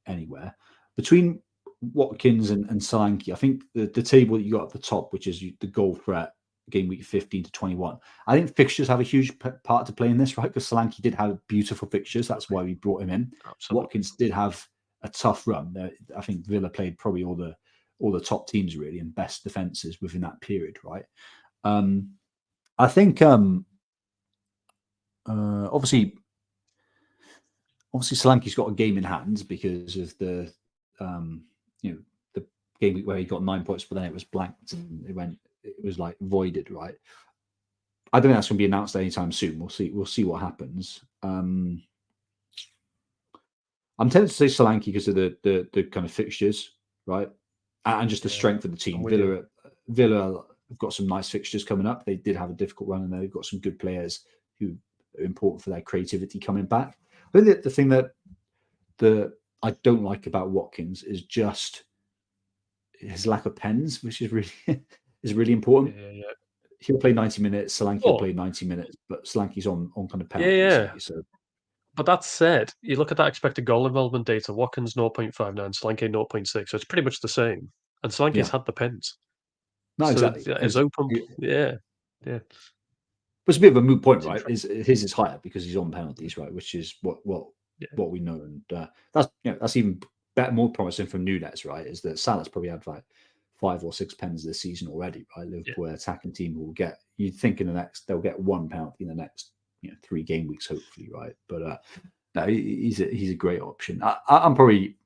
anywhere. Between Watkins and Solanke, I think the table that you got at the top, which is the goal threat game week 15 to 21. I think fixtures have a huge part to play in this, right? Because Solanke did have beautiful fixtures. That's why we brought him in. Absolutely. Watkins did have a tough run. I think Villa played probably all the top teams really and best defenses within that period, right? I think obviously Solanke's got a game in hand because of the the game where he got 9 points, but then it was blanked and it was like voided, right? I don't think that's going to be announced anytime soon. We'll see what happens. I'm tempted to say Solanke because of the kind of fixtures, right, and just the strength of the team. Villa have got some nice fixtures coming up. They did have a difficult run, and they've got some good players who are important for their creativity coming back. I think the thing that I don't like about Watkins is just his lack of pens, which is really important. Yeah. He'll play 90 minutes. Solanke will play 90 minutes, but Solanke's on kind of penalties. Yeah. So. But that said, you look at that expected goal involvement data. Watkins 0.59, Solanke 0.6. So it's pretty much the same. And Solanke's had the pens. No, so exactly. it's open. Yeah. But it's a bit of a moot point, right? His is higher because he's on penalties, right? Which is what we know, and that's even more promising from Nunes, right? Is that Salah's probably had like 5 or 6 pens this season already, right? Liverpool attacking team will get. You'd think they'll get 1 penalty in the next 3 game weeks, hopefully, right? But no, he's a great option. I'm probably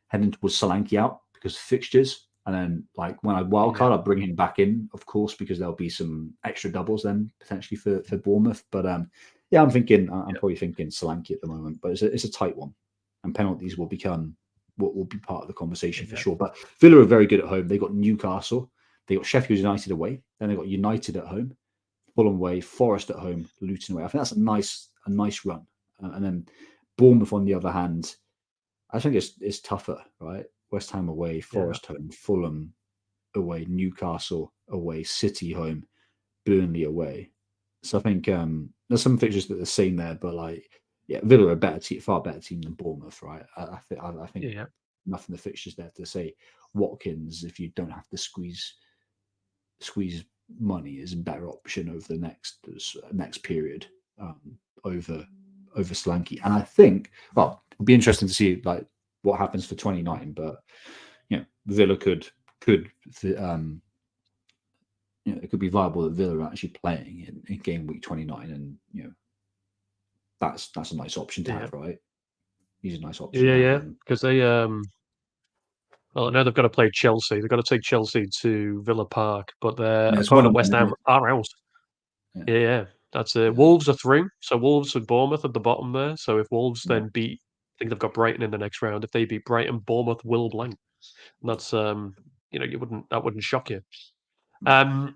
heading towards Solanke out because of fixtures. And then, like when I wildcard, I'll bring him back in, of course, because there'll be some extra doubles then potentially for Bournemouth. But I'm probably thinking Solanke at the moment. But it's a tight one, and penalties will become what will be part of the conversation for sure. But Villa are very good at home. They got Newcastle, they got Sheffield United away, then they got United at home, Fulham away, Forest at home, Luton away. I think that's a nice run. And then Bournemouth on the other hand, I think it's tougher, right? West Ham away, Forest home, Fulham away, Newcastle away, City home, Burnley away. So I think there's some fixtures that are the same there, but Villa are a far better team than Bournemouth, right? I think enough in the fixtures there to say Watkins, if you don't have to squeeze money, is a better option over the next period over Solanke. And I think, it'll be interesting to see what happens for 29, but Villa could it could be viable that Villa are actually playing in game week 29, and that's a nice option to have, right? He's a nice option. Because they well, I know they've got to play Chelsea. They've got to take Chelsea to Villa Park, but their opponent West Ham are out. Yeah. That's it. Wolves are through, so Wolves and Bournemouth at the bottom there. So if Wolves then beat, I think they've got Brighton in the next round. If they beat Brighton, Bournemouth will blank. And that's that wouldn't shock you. I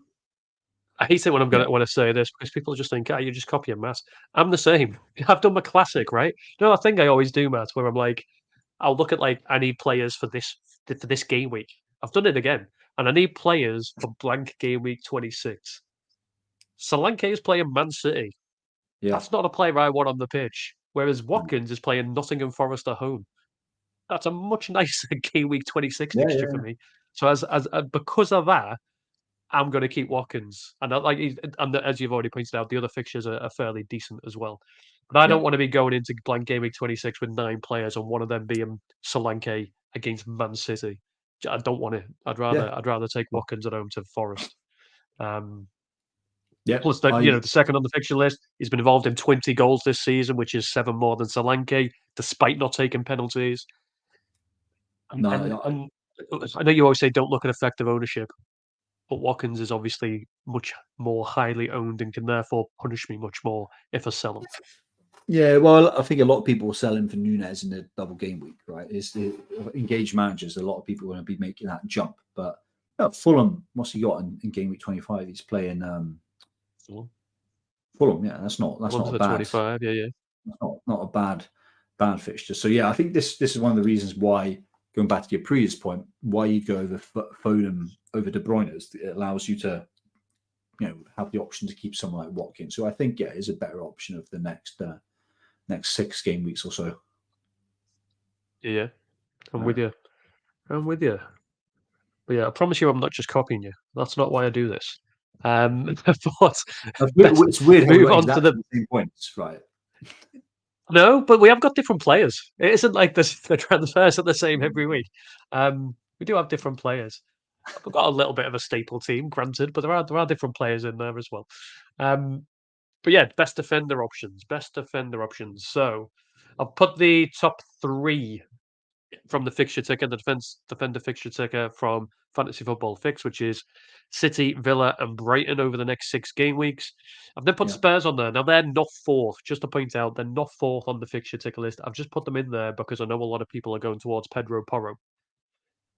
hate it when when I say this because people just think, you just copy a Matt. I'm the same. I've done my classic, right? You know that thing I always do, Matt, where I'm like, I'll look at I need players for this for this game week. I've done it again, and I need players for blank game week 26. Solanke is playing Man City. Yeah. That's not a player I want on the pitch. Whereas Watkins is playing Nottingham Forest at home. That's a much nicer game week 26 Yeah, fixture for yeah. me. So as because of that, I'm going to keep Watkins. And as you've already pointed out, the other fixtures are fairly decent as well. But I Yeah. don't want to be going into blank game week 26 with 9 players and one of them being Solanke against Man City. I don't want it. I'd Yeah. rather take Watkins at home to Forest. Um, Yeah. Plus, the second on the fixture list, he's been involved in 20 goals this season, which is 7 more than Solanke, despite not taking penalties. And, and, No, and I know you always say don't look at effective ownership, but Watkins is obviously much more highly owned and can therefore punish me much more if I sell him. yeah, well, I think a lot of people will sell him for Nunes in the double game week, right? It's the engaged managers. A lot of people are going to be making that jump. But Fulham, what's he got in game week 25? He's playing Fulham. Yeah, that's not a bad. 25, yeah. That's not a bad fixture. So yeah, I think this is one of the reasons why, going back to your previous point, why you'd go over Foden over De Bruyne is it allows you to, have the option to keep someone like Watkins. So I think is a better option of the next 6 game weeks or so. Yeah. I'm with you. But yeah, I promise you I'm not just copying you. That's not why I do this. But It's weird how we've move got on to the exactly the same points, right? No, but we have got different players. It isn't like the transfers are the same every week. We do have different players. We've got a little bit of a staple team, granted, but there are different players in there as well. But yeah, best defender options. So I'll put the top 3 from the fixture ticker, the defender fixture ticker from Fantasy Football Fix, which is City, Villa, and Brighton over the next 6 game weeks. I've then put Yeah. Spurs on there. Now they're not 4th. Just to point out, they're not 4th on the fixture ticker list. I've just put them in there because I know a lot of people are going towards Pedro Porro.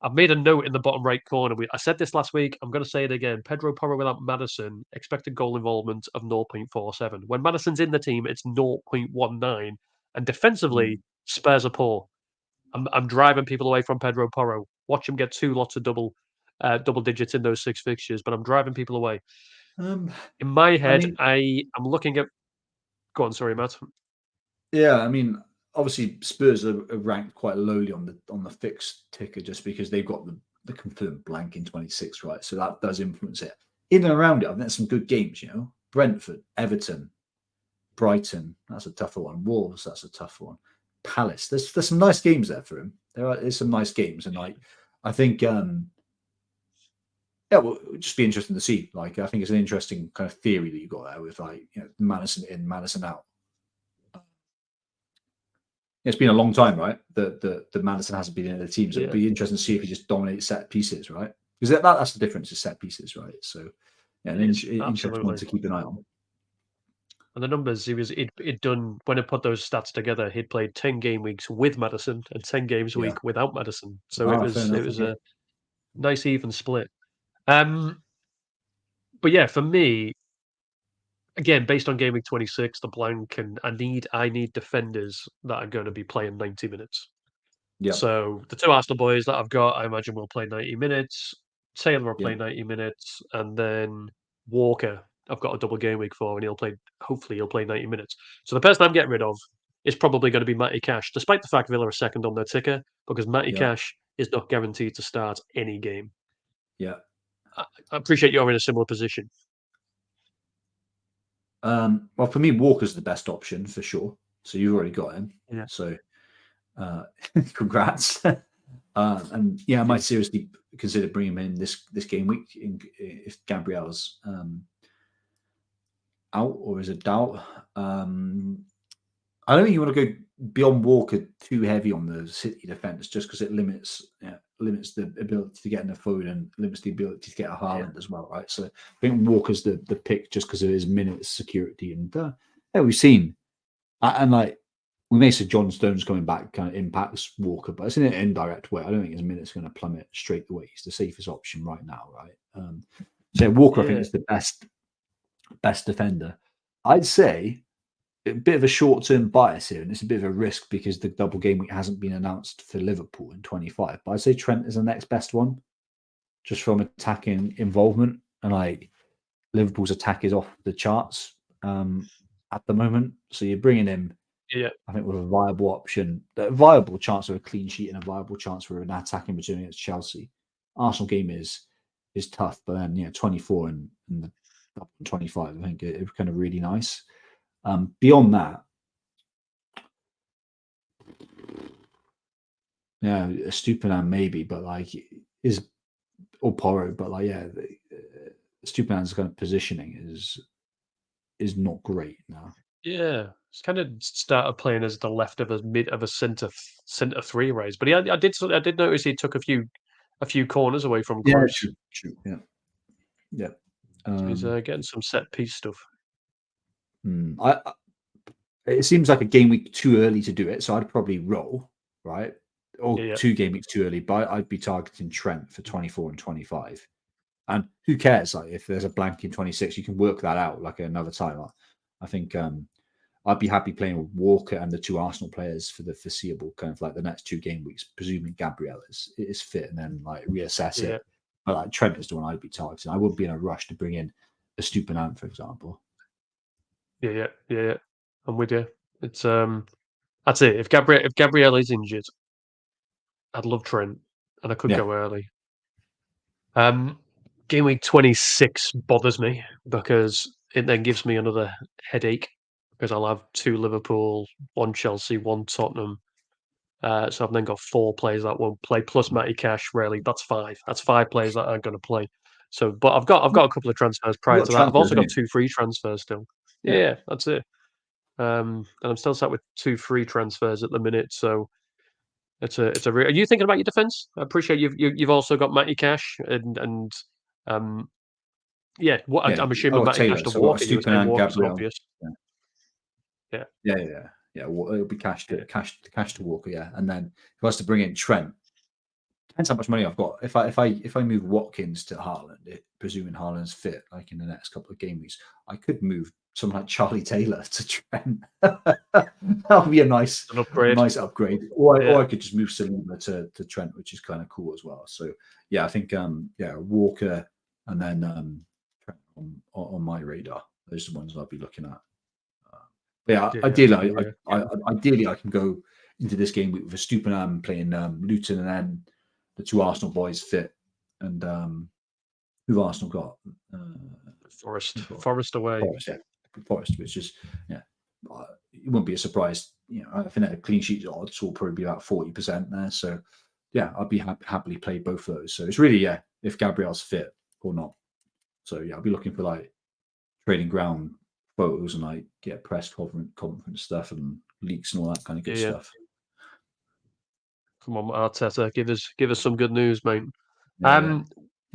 I've made a note in the bottom right corner. I said this last week. I'm going to say it again. Pedro Porro without Maddison, expected goal involvement of 0.47. When Maddison's in the team, it's 0.19. And defensively, Spurs are poor. I'm driving people away from Pedro Porro. Watch him get 2 lots of double digits in those 6 fixtures, but I'm driving people away. In my head, I'm looking at. Go on, sorry, Matt. Yeah, I mean, obviously Spurs are ranked quite lowly on the fixed ticker just because they've got the confirmed blank in 26, right? So that does influence it. In and around it, I think there's some good games. Brentford, Everton, Brighton. That's a tougher one. Wolves. That's a tough one. Palace. There's some nice games there for him. There's some nice games, and I think well, it would just be interesting to see. I think it's an interesting kind of theory that you got there with Maddison in, Maddison out. It's been a long time, right? The Maddison hasn't been in the team, so it'd be interesting to see if he just dominates set pieces, right? Because that's the difference is set pieces, right? So yeah, an interesting one to keep an eye on. And the numbers he'd done when I put those stats together, he'd played 10 game weeks with Maddison and 10 games a week without Maddison. So it was a nice even split. But yeah, for me, again, based on game week 26, the blank, and I need defenders that are going to be playing 90 minutes. Yeah. So the 2 Arsenal boys that I've got, I imagine will play 90 minutes. Taylor will play 90 minutes, and then Walker, I've got a double game week for, and hopefully he'll play 90 minutes. So the person I'm getting rid of is probably going to be Matty Cash, despite the fact Villa are second on their ticker, because Matty Cash is not guaranteed to start any game. Yeah. I appreciate you're in a similar position. Well, for me, Walker's the best option for sure. So you've already got him. Yeah. So congrats. And yeah, I might seriously consider bringing him in this game week if Gabriel's out, or is it doubt? I don't think you want to go beyond Walker too heavy on the City defence, just because it limits the ability to get in the Foden and limits the ability to get a Haaland as well, right? So I think Walker's the pick just because of his minutes security, and we've seen and we may say John Stones coming back kind of impacts Walker, but it's in an indirect way. I don't think his minutes are going to plummet straight away. He's the safest option right now, right? So Walker, I think, is the best defender. I'd say a bit of a short-term bias here, and it's a bit of a risk because the double game week hasn't been announced for Liverpool in 25. But I'd say Trent is the next best one, just from attacking involvement. And like Liverpool's attack is off the charts at the moment. So you're bringing him, Yeah, I think, with a viable option, a viable chance of a clean sheet and a viable chance for an attacking return against Chelsea. Arsenal game is tough, but then 24 and the 25, I think it kind of really nice. Beyond that, yeah, a Stupinan maybe, but like is or Porro, but like Stupiman's kind of positioning is not great now. yeah. He's kind of started playing as the left of a mid of a centre three raise, but I did notice he took a few corners away from Yeah, close. true. Yeah, yeah. So he's Um, getting some set piece stuff. I it seems like a game week too early to do it, so I'd probably roll, right? Or Yeah, 2 game weeks too early, but I'd be targeting Trent for 24 and 25. And who cares? Like if there's a blank in 26, you can work that out like another time. I think I'd be happy playing with Walker and the 2 Arsenal players for the foreseeable, kind of like the next 2 game weeks, presuming Gabriel is fit, and then like reassess yeah, it. But like Trent is the one I'd be targeting. I wouldn't be in a rush to bring in a Stupinan, for example. yeah. I'm with you. It's that's it. If Gabriel is injured, I'd love Trent, and I could Yeah, go early. Um, Game week 26 bothers me because it then gives me another headache because I'll have 2 Liverpool, 1 Chelsea, 1 Tottenham. So I've then got 4 players that won't play plus Matty Cash. Really, that's 5. That's 5 players that aren't going to play. So, but I've got a couple of transfers you prior got to that. I've transfers, also haven't got you? 2 free transfers still. Yeah, Yeah, that's it. And I'm still sat with 2 free transfers at the minute. So are you thinking about your defense? I appreciate you've also got Matty Cash and um yeah. yeah. I'm I assuming got Matty Cash Taylor, to so I got Walker. You were saying Stupinan, Walker's an Gabriel. obvious. Yeah. Yeah, Yeah. Well, it'll be yeah, cash to Walker, yeah. And then if I was to bring in Trent, depends how much money I've got. If I move Watkins to Haaland, presuming Haaland's fit, like in the next couple of game weeks, I could move someone like Charlie Taylor to Trent. That would be an a upgrade. nice upgrade. Or Yeah, I could just move Saliba to Trent, which is kind of cool as well. So yeah, I think Walker and then Trent on my radar. Those are the ones I'll be looking at. But yeah, ideally I can go into this game with a Stupinan playing Luton, and then the 2 Arsenal boys fit. And who've Arsenal got? Who got Forest away. Forest, yeah. Forest, which is it wouldn't be a surprise. I think that a clean sheet odds will probably be about 40% there. So yeah, I'd be happily play both of those. So it's really if Gabriel's fit or not. So yeah, I'll be looking for like trading ground photos and like get press conference stuff and leaks and all that kind of good Yeah. stuff. Come on, Arteta, give us some good news, mate. Yeah.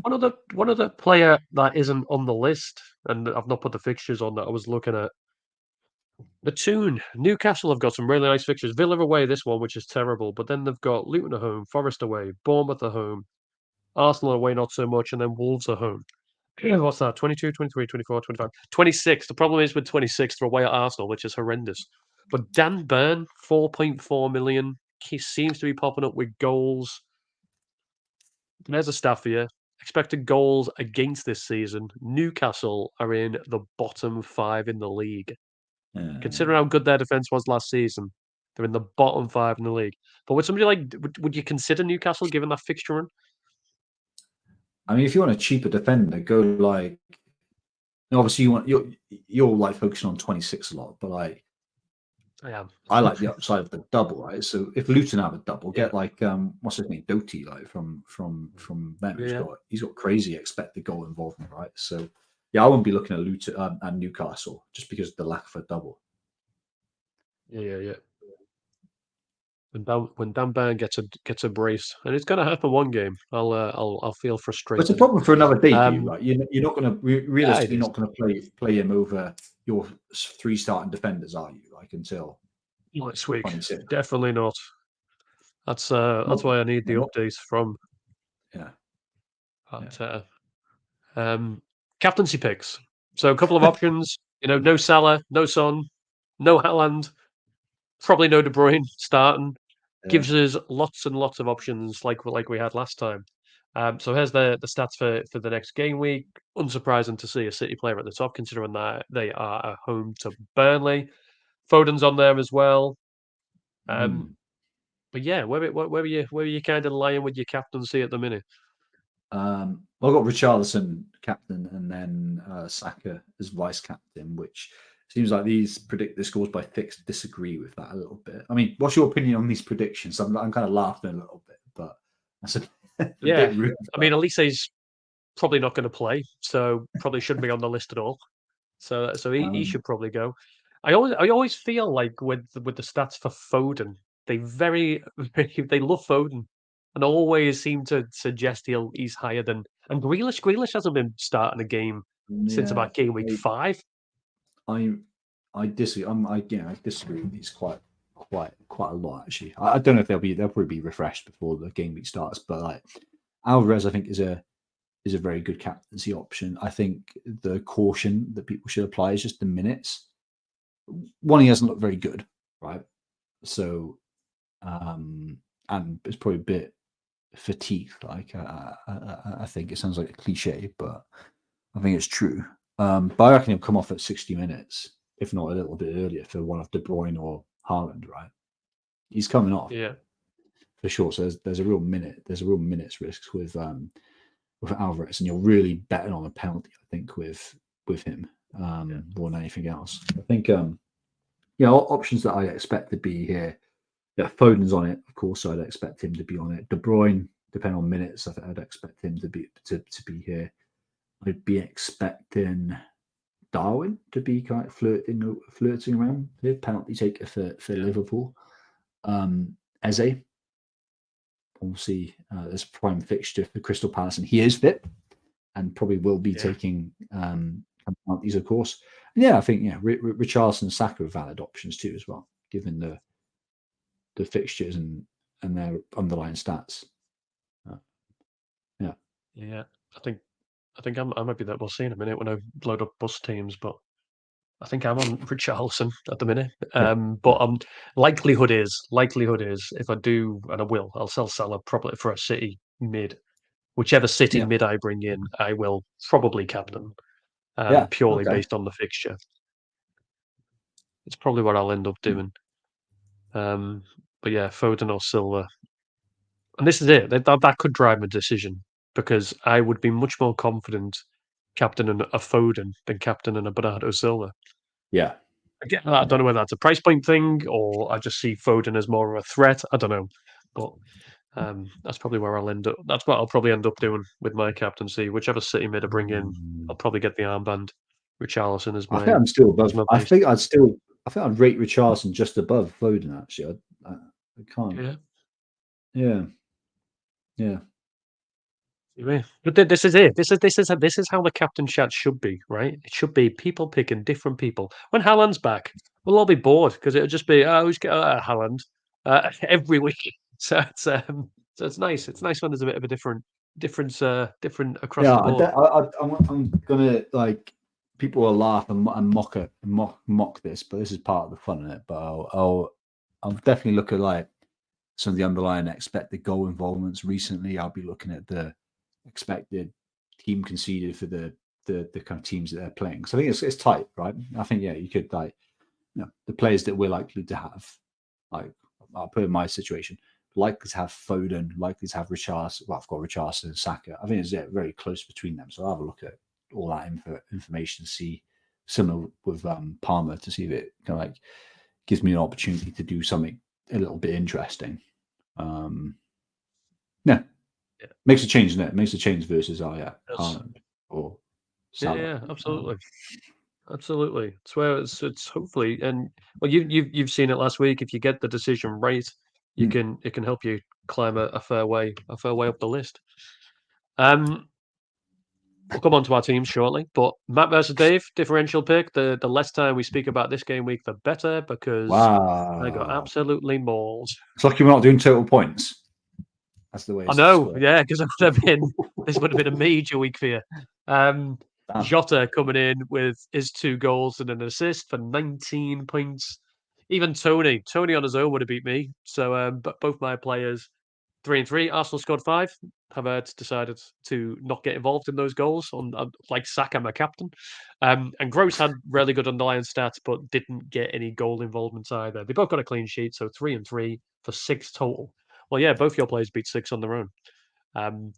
One other player that isn't on the list, and I've not put the fixtures on that I was looking at. The Toon, Newcastle have got some really nice fixtures. Villa away, this one, which is terrible, but then they've got Luton at home, Forest away, Bournemouth at home, Arsenal away, not so much, and then Wolves at home. What's that? 22, 23, 24, 25, 26. The problem is with 26, they're away at Arsenal, which is horrendous. But Dan Burn, 4.4 million. He seems to be popping up with goals. There's a stat for you. Expected goals against this season. Newcastle are in the bottom 5 in the league. Considering how good their defence was last season, they're in the bottom 5 in the league. But with somebody like, would you consider Newcastle given that fixture run? I mean, if you want a cheaper defender, go like obviously you're like focusing on 26 a lot, but like I am. I like the upside of the double, right? So if Luton have a double, Yeah. get like what's his name, Doty, like from them. Yeah. He's got crazy expected goal involvement, right? So yeah, I wouldn't be looking at Luton and Newcastle just because of the lack of a double. Yeah. When Dan Burn gets a brace, and it's going to happen one game, I'll feel But it's a frustrated. problem for another debut, Um, right? You're not going to yeah, it realistically is. not going to play him over your 3 starting defenders, are you? Like until Not this week, 26. definitely not. That's Not, why I need the not updates from yeah, yeah. Arteta. Captaincy picks. So a couple of options. No Salah, no Son, no Haaland, probably no De Bruyne starting. Yeah. Gives us lots and lots of options like we had last time. So here's the stats for the next game week. Unsurprising to see a City player at the top, considering that they are at home to Burnley. Foden's on there as well. Mm. But yeah, where were you kind of lying with your captaincy at the minute? Well, I've got Richarlison captain and then Saka as vice captain, which seems like these predict the scores by fixed disagree with that a little bit. I mean, what's your opinion on these predictions? I'm kind of laughing a little bit, but that's a Yeah, bit rude. I mean, Elise's probably not going to play, so probably shouldn't be on the list at all. So he Um, should probably go. I always feel like with the stats for Foden, they they love Foden, and always seem to suggest he's higher than and Grealish. Grealish hasn't been starting a game since yeah, about game week 5. I I disagree. I disagree with these quite a lot actually. I don't know if they'll probably be refreshed before the game week starts, but like Alvarez, I think is a very good captaincy option. I think the caution that people should apply is just the minutes. One, he hasn't looked very good, right? So, and it's probably a bit fatigued. Like I think it sounds like a cliche, but I think it's true. But I reckon he'll come off at 60 minutes, if not a little bit earlier, for one of De Bruyne or Haaland, right? He's coming off Yeah, for sure. So there's a real minutes risk with Alvarez, and you're really betting on a penalty, I think, with him yeah, more than anything else. I think options that I expect to be here. Yeah, Foden's on it, of course. So I'd expect him to be on it. De Bruyne, depending on minutes, I'd expect him to be here. I'd be expecting Darwin to be kind of flirting around here, penalty taker for yeah, Liverpool. Eze, obviously, there's a prime fixture for Crystal Palace, and he is fit and probably will be yeah, taking penalties, of course. And yeah, I think Richarlison and Saka are valid options too, as well, given the fixtures and their underlying stats. Yeah, yeah. I think I might be that. We'll see in a minute when I load up bus teams, but I think I'm on Richarlison at the minute. yeah, But likelihood is if I do, and I will, I'll sell Salah probably for a City mid. Whichever City yeah, mid I bring in, I will probably captain, yeah. purely Okay. based on the fixture. It's probably what I'll end up Hmm. doing. Um, but yeah, Foden or Silva, and this is it. That could drive my decision because I would be much more confident captaining a Foden than captaining a Bernardo Silva. Yeah, Again, I yeah. don't know whether that's a price point thing or I just see Foden as more of a threat. I don't know, but that's probably where I'll end up. That's what I'll probably end up doing with my captaincy. Whichever City mid I bring in, Mm. I'll probably get the armband. Richarlison as I think my I'm still as above. my I base. think I'd still. I think I'd rate Richarlison just above Foden. Actually, I can't. Yeah, Yeah, yeah, but this is it. This is how the captain chat should be, right? It should be people picking different people. When Haaland's back, we'll all be bored because it'll just be who's got Haaland every week. So it's nice. It's nice when there's a bit of a different across yeah. the board. I'm gonna like people will laugh and mock this, but this is part of the fun in it. But I'll definitely look at like some of the underlying expected goal involvements recently. I'll be looking at the expected team conceded for the kind of teams that they're playing. So I think it's tight, right? I think you could like the players that we're likely to have, like I'll put in my situation, likely to have Foden, likely to have Richarlison. Well, I've got Richarlison and Saka. I think it's very close between them. So I'll have a look at all that information, see similar with Palmer to see if it kind of like gives me an opportunity to do something a little bit interesting. Yeah, Yeah, makes a change, isn't it? Makes a change versus that's, Haaland or yeah, Salah. yeah, absolutely. Absolutely. It's where it's hopefully and well you've seen it last week. If you get the decision right, Mm. it can help you climb a fair way up the list. Um we'll come on to our teams shortly, but Matt versus Dave, differential pick. The less time we speak about this game week, the better because I got Wow. absolutely mauled. It's lucky we're not doing total points. That's the way I it's know, described. yeah, because this would have been a major week for you. Um Ah, Jota coming in with his 2 goals and an assist for 19 points. Even Tony on his own would have beat me. So, but both my players 3 and 3. Arsenal scored 5. Havertz decided to not get involved in those goals on like Saka, my captain. And Gross had really good underlying stats, but didn't get any goal involvement either. They both got a clean sheet, so 3 and 3 for 6 total. Well, yeah, both your players beat 6 on their own.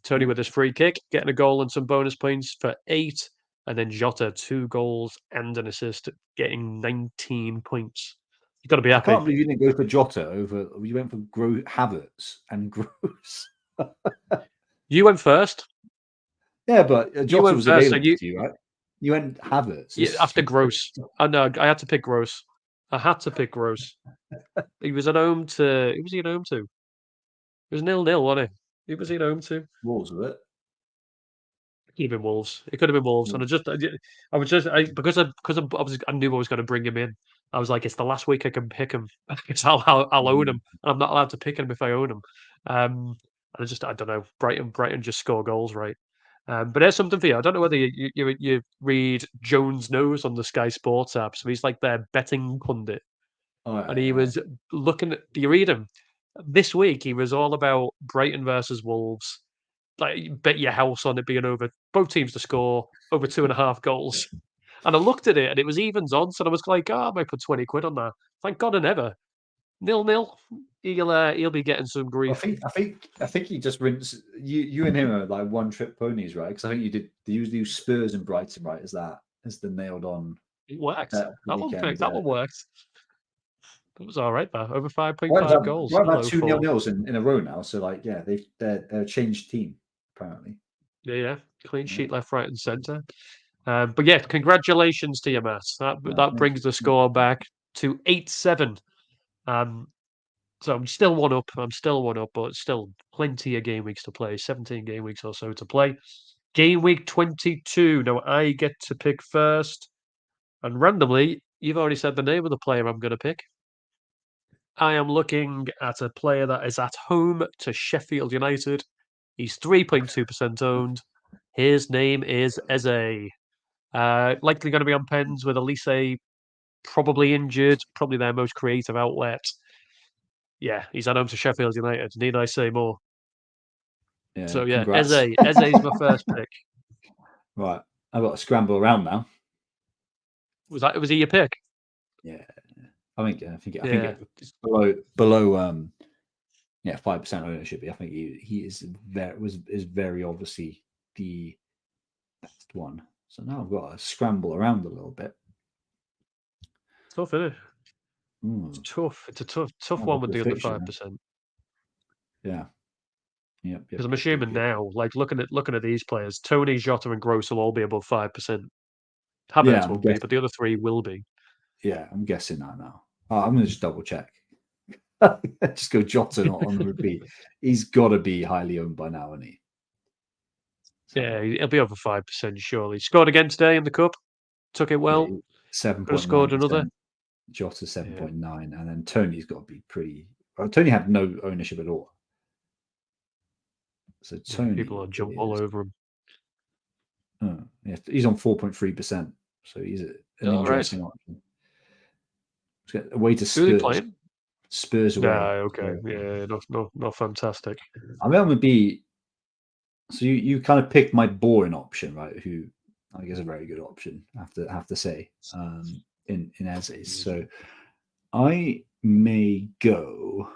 Tony with his free kick, getting a goal and some bonus points for 8. And then Jota, 2 goals and an assist, getting 19 points. You've got to be I happy. can't believe you didn't go for Jota over. You went for Havertz and Gross. You went first. Yeah, but You Jota went was first, so available to you, right? You went Havertz. yeah, after Gross. I know I had to pick Gross. I had to pick Gross. He was at home to. Who was he at home to? It was 0-0, wasn't it? Who was he at home to? Wolves with it. Could have been Wolves. It could have been Wolves, and Wolves. I was just, I knew I was going to bring him in. I was like, it's the last week I can pick him because I'll own him, and I'm not allowed to pick him if I own him. I don't know. Brighton just score goals, right? But there's something for you. I don't know whether you read Jones Knows on the Sky Sports app. So he's like their betting pundit, All and right, he yeah. was looking at. Do you read him? This week he was all about Brighton versus Wolves, like bet your house on it being over both teams to score over 2.5 goals. And I looked at it and it was evens odds, and I was like, oh, I might put 20 quid on that. Thank God I never. 0-0. He'll be getting some I grief. think I think I think you just rinse you and him are like one trip ponies, right? Because I think you did you do Spurs and Brighton, right? As the nailed on It worked. bet for the weekend. That one worked. It was all right there. Over Brighton's 5.5 had, goals. Brighton had Hello, 2-0 for nils in a row now, so like yeah, they're a changed team apparently. yeah, clean Yeah. sheet left, right, and centre. But yeah, congratulations to you, Matt. That Thank brings you. the Thank score you. back to 8-7. Um, So I'm still 1 up. I'm still 1 up, but still plenty of game weeks to play. 17 game weeks or so to play. Game week 22. Now I get to pick first. And randomly, you've already said the name of the player I'm going to pick. I am looking at a player that is at home to Sheffield United. He's 3.2% owned. His name is Eze. Likely going to be on pens with Elise probably injured, probably their most creative outlet. Yeah, he's at home to Sheffield United. Need I say more? Yeah, So yeah, congrats. Eze's my first pick. Right, I've got to scramble around now. Was he your pick? Yeah, I think Yeah. it below 5% ownership. I think he is very obviously the best one. So now I've got to scramble around a little bit. Tough, isn't it? It's Mm, tough. It's a tough have a one with good the under fixture. 5%. Yeah. Because I'm assuming Yep. now, like looking at these players, Tony, Jota, and Gross will all be above 5%. Yeah, Havertz won't be, but the other three will be. I'm guessing that now. Oh, I'm gonna just double check. Just go Jota on repeat. He's got to be highly owned by now, isn't he? Yeah, he'll be over 5%, surely. Scored again today in the cup. Took it Yeah, well. seven Could have point scored nine another. percent. Jota Yeah. 7.9, and then Tony's got to be pretty. Well, Tony had no ownership at all. So Yeah, people Tony will jump all is. over him. Yeah, he's on 4.3%. So he's an All right. interesting option. Away to Who are they Spurs. playing? Spurs No, away. okay. So, Yeah, not fantastic. I mean, I'm gonna be. So you kind of picked my boring option, right? Who I think is a very good option. Have to say, in Eze. So I may go.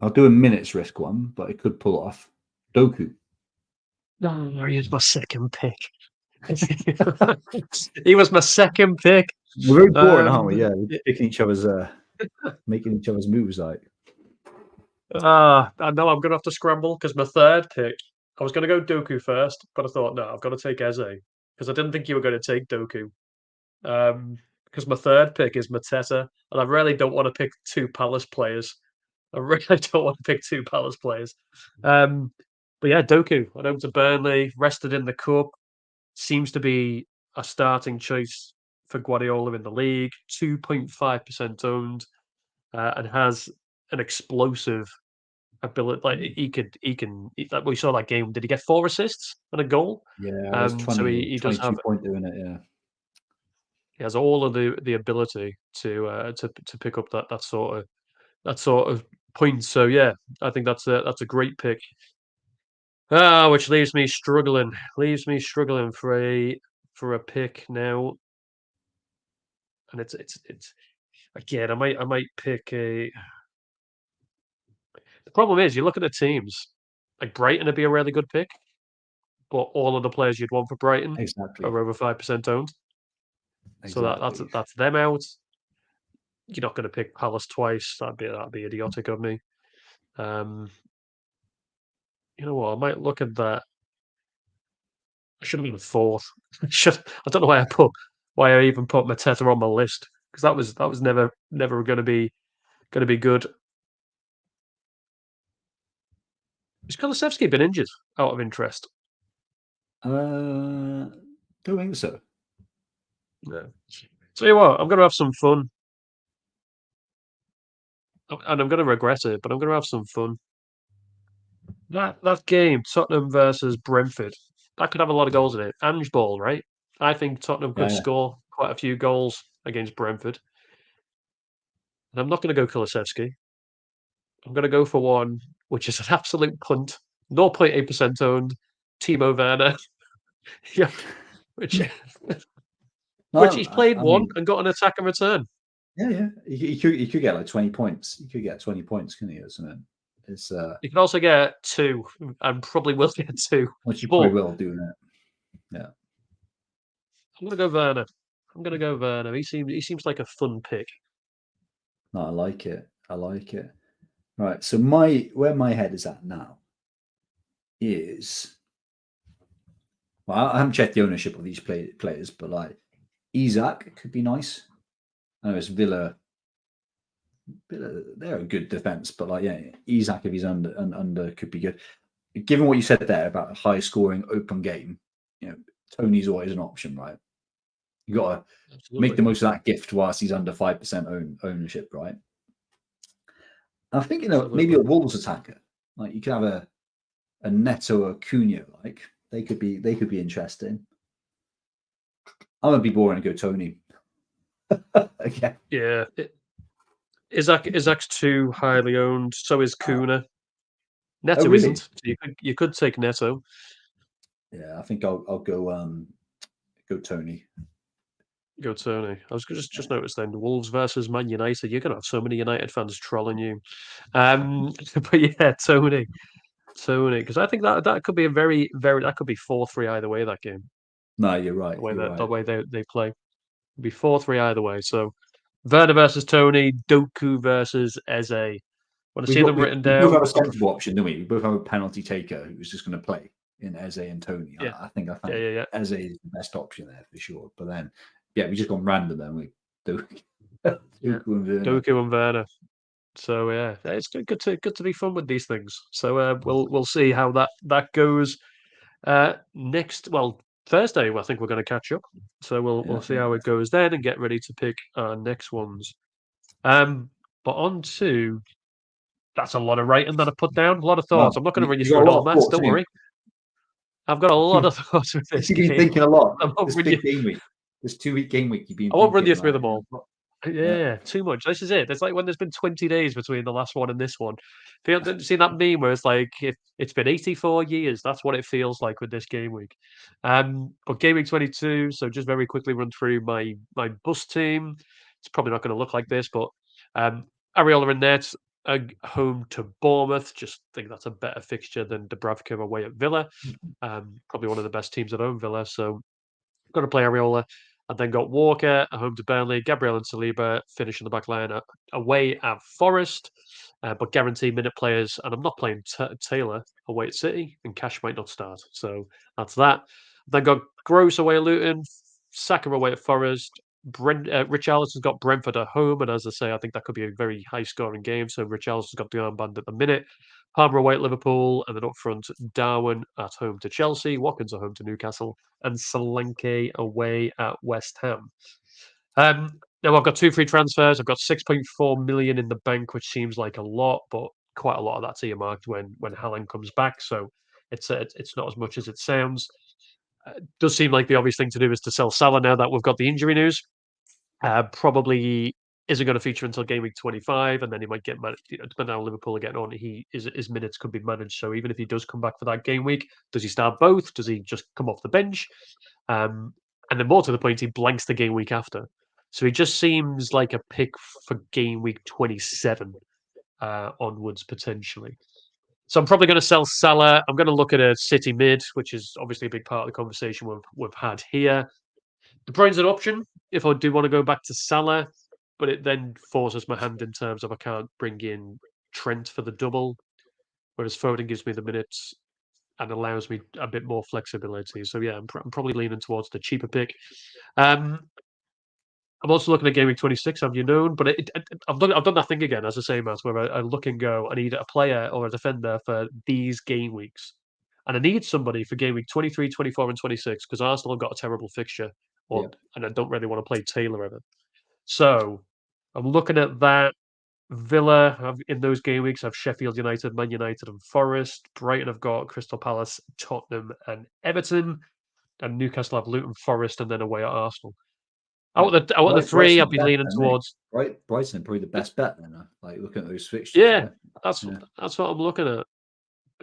I'll do a minutes risk one, but I could pull off Doku. No, he was my second pick. He was my second pick. We're very boring, aren't we? Um, Yeah, we're picking each other's, making each other's moves. Like, I know I'm gonna have to scramble because my third pick. I was gonna go Doku first, but I thought no, I've got to take Eze because I didn't think you were going to take Doku. Because my third pick is Mateta, and I really don't want to pick 2 Palace players. I really don't want to pick 2 Palace players. Um, but yeah, Doku. I know to Burnley, rested in the cup, seems to be a starting choice for Guardiola in the league. 2.5% owned, and has an explosive ability. Like like we saw that game. Did he get 4 assists and a goal? Yeah, it was So 20, he does 22 have point doing it. Yeah, he has all of the ability to pick up that sort of point. So yeah, I think that's a great pick. Which leaves me struggling. Leaves me struggling for a pick now, and it's again. I might pick a. The problem is, you look at the teams. Like Brighton would be a really good pick, but all of the players you'd want for Brighton exactly, are over 5% owned. So exactly. that's them out. You're not going to pick Palace twice. That'd be idiotic of me. Um, you know what? I might look at that. I should have been fourth. I don't know why I even put Mateta on my list because that was never going to be good. Has Kulusevski been injured? Out of interest. Don't think so. No. So you what? I'm going to have some fun, and I'm going to regret it, but I'm going to have some fun. That game, Tottenham versus Brentford, that could have a lot of goals in it. Ange ball, right? I think Tottenham could Yeah, score quite a few goals against Brentford. And I'm not going to go Kulusevski. I'm going to go for one, which is an absolute punt. 0.8% owned. Timo Werner. Yeah, which which no, he's played I one mean, and got an attack and return. yeah, yeah. You could get like 20 points. You could get 20 points, couldn't you, or something? It's You can also get two, and probably will get two. which you But probably will doing it. Yeah. I'm going to go Werner. I'm going to go Werner. He seems like a fun pick. No, I like it. I like it. Right. So where my head is at now is, well, I haven't checked the ownership of these players, but like Isaac could be nice. I know it's Villa. They're a good defense, but like yeah, Isaac if he's under could be good. Given what you said there about a high scoring open game, Tony's always an option, right? You got to make Absolutely. the most of that gift whilst he's under 5% ownership, right? And I think maybe Absolutely. a Wolves attacker, like you could have a Neto or Cunha, like they could be interesting. I'm gonna be boring and go Tony again. Yeah. Isaac's too highly owned. So is Kuna. Oh Neto isn't. really? So you could take Neto. Yeah, I think I'll go Tony. Go Tony. I was just Yeah. noticed then Wolves versus Man United. You're gonna have so many United fans trolling you. But yeah, Tony, because I think that could be a very that could be 4-3 either way that game. No, you're The right. way You're that the right. way they play. It'd be 4-3 either way. So Werner versus Tony, Doku versus Eze. Want to We've see got them we, written we both down? have a sensible option, don't we? We both have a penalty taker who's just going to play in Eze and Tony. Yeah, I yeah, think yeah, yeah. Eze is the best option there for sure. But then, yeah, we just gone random then. We do Yeah. Duku and Werner. Doku and Werner. So yeah, it's good to be fun with these things. So we'll see how that goes next. Well, Thursday, I think we're going to catch up. So we'll Yeah, see yeah. how it goes then and get ready to pick our next ones. But on to that's a lot of writing that I put down. A lot of thoughts. Wow, I'm not going to you, run you you got through a it lot all, of Matt. thoughts, Don't haven't worry. I've got a lot you? of thoughts with this You've been game. thinking a lot. I won't This run you. big game week, this 2 week game week, you've been I won't run thinking you through about. them all. Yeah, Yeah, too much. This is it. It's like when there's been 20 days between the last one and this one. Feel see that meme where it's like it's been 84 years. That's what it feels like with this game week. But game week 22. So just very quickly run through my bus team. It's probably not going to look like this, but Areola and net home to Bournemouth. Just think that's a better fixture than Dubravka away at Villa. Probably one of the best teams at home, Villa. So got to play Areola, and then got Walker at home to Burnley, Gabriel and Saliba finishing the back line away at Forest, but guaranteed minute players. And I'm not playing Taylor away at City, and Cash might not start. So that's that. Then got Gross away at Luton, Saka away at Forest. Richarlison's got Brentford at home, and as I say, I think that could be a very high-scoring game. So Richarlison's got the armband at the minute. Palmer away at Liverpool, and then up front, Darwin at home to Chelsea, Watkins at home to Newcastle, and Solanke away at West Ham. Now I've got 2 free transfers. I've got 6.4 million in the bank, which seems like a lot, but quite a lot of that's earmarked when Haaland comes back. So it's not as much as it sounds. Does seem like the obvious thing to do is to sell Salah now that we've got the injury news. Probably isn't going to feature until game week 25, and then he might get managed. Depending on how Liverpool are getting on, his minutes could be managed. So even if he does come back for that game week, does he start both? Does he just come off the bench? And then more to the point, he blanks the game week after. So he just seems like a pick for game week 27 onwards potentially. So I'm probably going to sell Salah. I'm going to look at a City mid, which is obviously a big part of the conversation we've had here. De Bruyne's an option if I do want to go back to Salah, but it then forces my hand in terms of I can't bring in Trent for the double, whereas Foden gives me the minutes and allows me a bit more flexibility. So yeah, I'm probably leaning towards the cheaper pick. Um, I'm also looking at game week 26, have you known? But I've done that thing again, as I say, Matt, where I look and go, I need a player or a defender for these game weeks. And I need somebody for game week 23, 24, and 26 because Arsenal have got a terrible fixture, Yeah. and I don't really want to play Taylor ever. So I'm looking at that. Villa in those game weeks have Sheffield United, Man United, and Forest. Brighton have got Crystal Palace, Tottenham, and Everton. And Newcastle have Luton, Forest, and then away at Arsenal. Out of the three, I'd be leaning towards. Brighton probably the best bet then. Like looking at those fixtures, Yeah, right? that's what I'm looking at.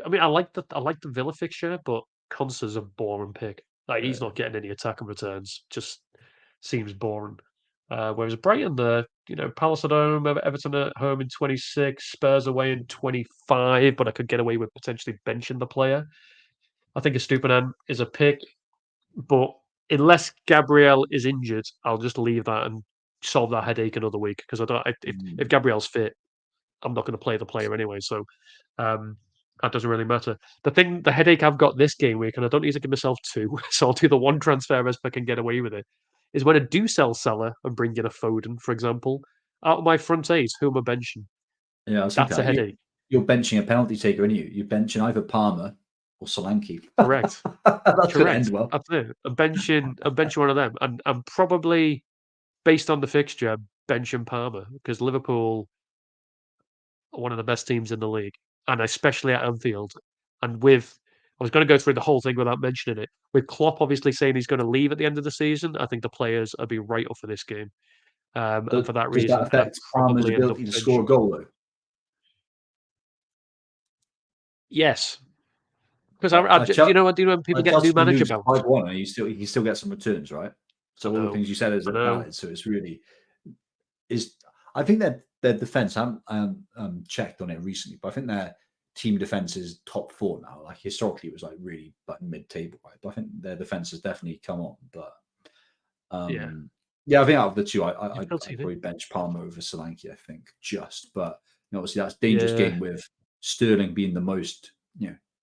I mean, I like the Villa fixture, but Conster's a boring pick. Like he's not getting any attacking returns. Just seems boring. Whereas Brighton, Palace at home, Everton at home in 26, Spurs away in 25, but I could get away with potentially benching the player. I think a Stupinan is a pick, but unless Gabriel is injured, I'll just leave that and solve that headache another week because I don't. If Gabriel's fit, I'm not going to play the player anyway. So that doesn't really matter. The headache I've got this game week, and I don't need to give myself two, so I'll do the one transfer if I can get away with it, is when I do sell Salah and bring in a Foden, for example, out of my front eight, who am I benching? Yeah, I was That's a thinking headache. you're benching a penalty taker, and you're benching either Palmer or Solanke. Correct. That's going to end Correct. well. That's it. I'm benching one of them, and I'm probably based on the fixture benching Palmer because Liverpool are one of the best teams in the league, and especially at Anfield. And I was going to go through the whole thing without mentioning it. With Klopp obviously saying he's going to leave at the end of the season, I think the players will be right up for this game. And for that Does that reason, I'd affect Palmer's probably end up ability to score a benching. goal, though? Yes, because Like do you know when people get new Chelsea manager lose belts? 5-1, and he still gets some returns, right? I So all the know, things you said is I know. valid. So it's really is. I think that their defense. I haven't checked on it recently, but I think their team defense is top four now. Like historically, it was like really like mid-table, right? But I think their defense has definitely come on. But Yeah, yeah, I think out of the two, you've I'd built it probably in. bench Palmer over Solanke. I think but obviously that's a dangerous Yeah, game with Sterling being the most,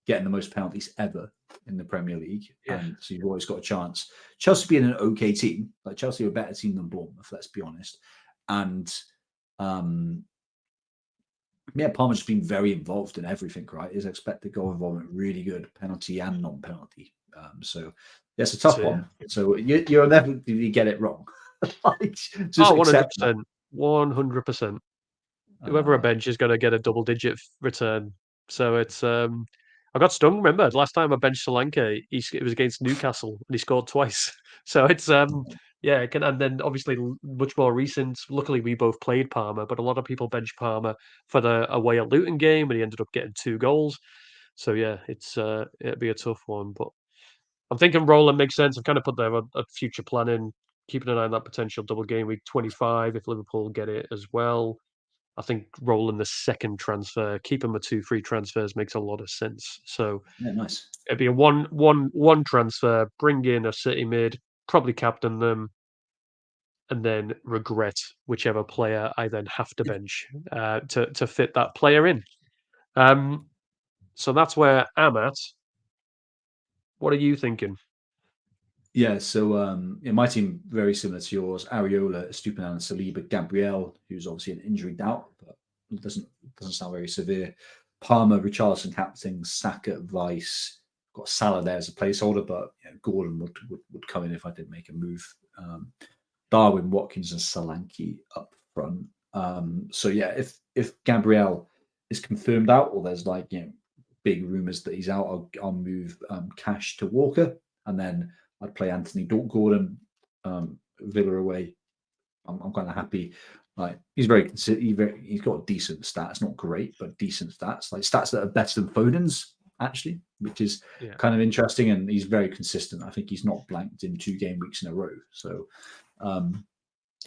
getting the most penalties ever in the Premier League, yeah, and so you've always got a chance. Chelsea being an okay team, like Chelsea are a better team than Bournemouth, let's be honest, and yeah, Palmer's been very involved in everything, right? His expected goal involvement really good, penalty and non-penalty. So that's a that's tough it. one. So you'll never really get it wrong. Like, just Oh, accept that. 100%. 100%. Whoever a Uh, bench is going to get a double digit return. So it's I got stung. Remember last time I benched Solanke, it was against Newcastle and he scored twice. So it's yeah, and then obviously much more recent. Luckily, we both played Palmer, but a lot of people bench Palmer for the away at Luton game, and he ended up getting 2 goals. So yeah, it'd be a tough one, but I'm thinking Roland makes sense. I've kind of put there a future plan in, keeping an eye on that potential double game week 25 if Liverpool get it as well. I think rolling the second transfer, keeping the 2 free transfers makes a lot of sense. So yeah, nice. it'd be a one transfer, bring in a City mid, probably captain them, and then regret whichever player I then have to bench to fit that player in. Um, so that's where I'm at. What are you thinking? Yeah, so my team very similar to yours. Areola, Stupinan, Saliba, Gabriel, who's obviously an injury doubt, but it doesn't sound very severe. Palmer, Richarlison, captain, Saka, Vice. Got Salah there as a placeholder, but Gordon would come in if I did make a move. Darwin, Watkins, and Solanke up front. So yeah, if Gabriel is confirmed out, or there's like big rumors that he's out, I'll move Cash to Walker, and then I'd play Anthony Gordon, Villa away. I'm kind of happy. Like he's he's got decent stats, not great, but decent stats, like stats that are better than Foden's actually, which is kind of interesting. And he's very consistent. I think he's not blanked in 2 game weeks in a row. So, and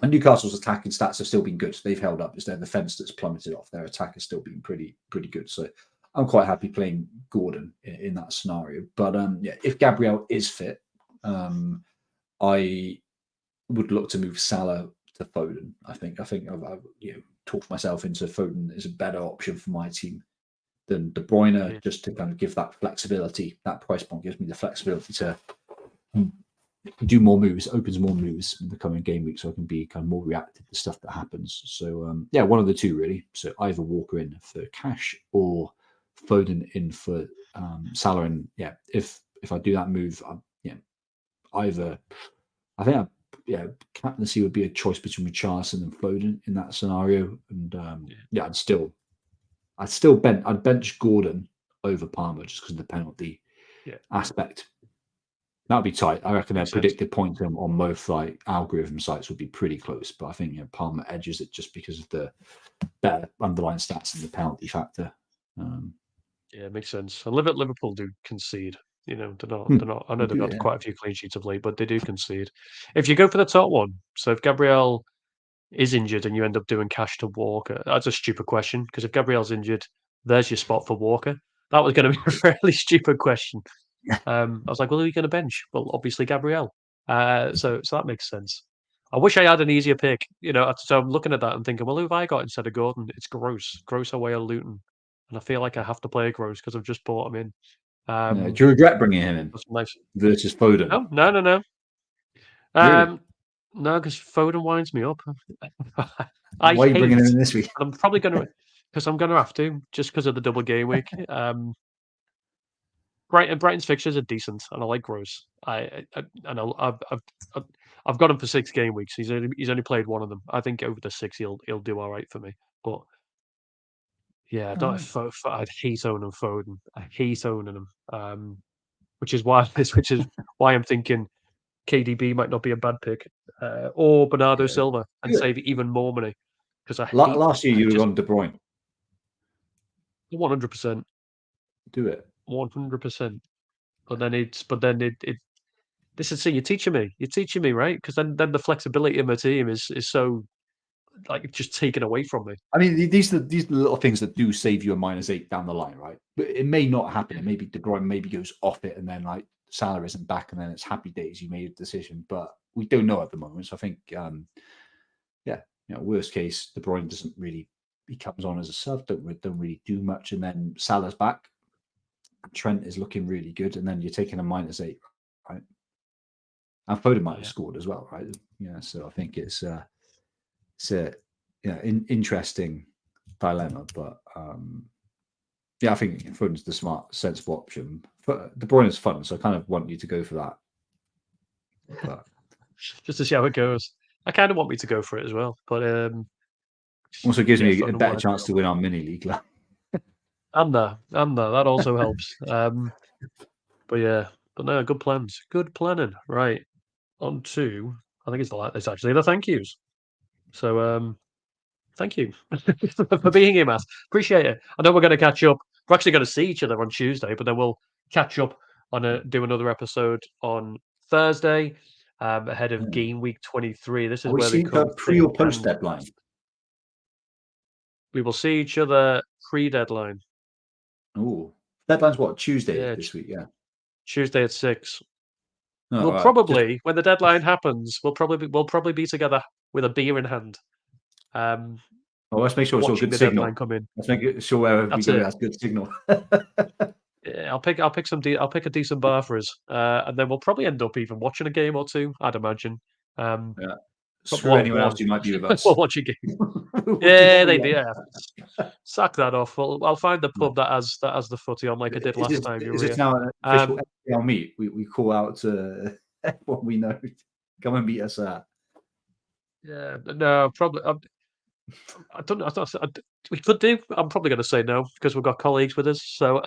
Newcastle's attacking stats have still been good. They've held up. It's their defense that's plummeted off. Their attack has still been pretty good. So I'm quite happy playing Gordon in that scenario. But if Gabriel is fit, I would look to move Salah to Foden. I think I've talked myself into Foden is a better option for my team than De Bruyne, just to kind of give that flexibility. That price point gives me the flexibility to do more moves, opens more moves in the coming game week, so I can be kind of more reactive to stuff that happens. So one of the two really. So either Walker in for Cash or Foden in for Salah. And if I do that move, either I think captaincy would be a choice between Richarlison and Foden in that scenario. And I'd bench Gordon over Palmer just because of the penalty aspect. That would be tight. I reckon their predicted points on both like algorithm sites would be pretty close, but I think Palmer edges it just because of the better underlying stats and the penalty factor. Yeah, it makes sense. And Liverpool do concede. They're not. I know they've got quite a few clean sheets of late, but they do concede. If you go for the top one, so if Gabriel is injured and you end up doing Cash to Walker, that's a stupid question because if Gabriel's injured, there's your spot for Walker. That was going to be a really stupid question. I was like, well, who are you going to bench? Well, obviously Gabriel. So that makes sense. I wish I had an easier pick. So I'm looking at that and thinking, well, who have I got instead of Gordon? It's Gross away at Luton. And I feel like I have to play Gross because I've just bought him in. Do you regret bringing him in versus Foden? No. Really? No, because Foden winds me up. Why are you bringing him in this week? I'm probably going to, because I'm going to have to, just because of the double game week. Brighton's fixtures are decent, and I like Gross. I've got him for 6 game weeks. He's only played one of them. I think over the 6 he'll do all right for me. But yeah, I'd hate owning Foden. I hate owning him. Which is why I'm thinking KDB might not be a bad pick, or Bernardo Silva, and save even more money because last year you were on De Bruyne. 100%. Do it. 100%. But then it. This is you're teaching me, right? Because then the flexibility of my team is so like just taken away from me. I mean, these are the little things that do save you a -8 down the line, right? But it may not happen. And maybe De Bruyne maybe goes off it, and then like Salah isn't back, and then it's happy days. You made a decision, but we don't know at the moment. So I think, worst case, De Bruyne doesn't really. He comes on as a sub, don't really do much, and then Salah's back. Trent is looking really good, and then you're taking a -8, right? And Foden might have scored as well, right? Yeah, so I think it's an interesting dilemma, but I think Foden's the smart, sensible option. De Bruyne is fun, so I kind of want you to go for that. But just to see how it goes. I kind of want me to go for it as well, but also gives me a better chance to win our mini league. And that also helps. But no, good plans, good planning. Right, on to I think it's actually the thank yous. So thank you for being here, Matt. Appreciate it. I know we're going to catch up. We're actually going to see each other on Tuesday, but then we'll catch up do another episode on Thursday ahead of game week 23. This is where they come pre or post deadline. We will see each other pre-deadline. Oh, deadline's what, Tuesday this week? Yeah, Tuesday at 6. We'll probably when the deadline happens, we'll probably be together with a beer in hand. Let's make sure it's all good signal. Let's make sure wherever we go has good signal. Yeah, I'll pick a decent bar for us, and then we'll probably end up even watching a game or two. I'd imagine. Screw anyone else who might be with us. We'll watch a game. Yeah, they do. Yeah. Sack that off. I'll find the pub that has the footy on like I did last time. Is it now an official FPL meet? We call out to everyone we know. Come and meet us at. Yeah, no, probably. I don't know. we could do. I'm probably going to say no because we've got colleagues with us. So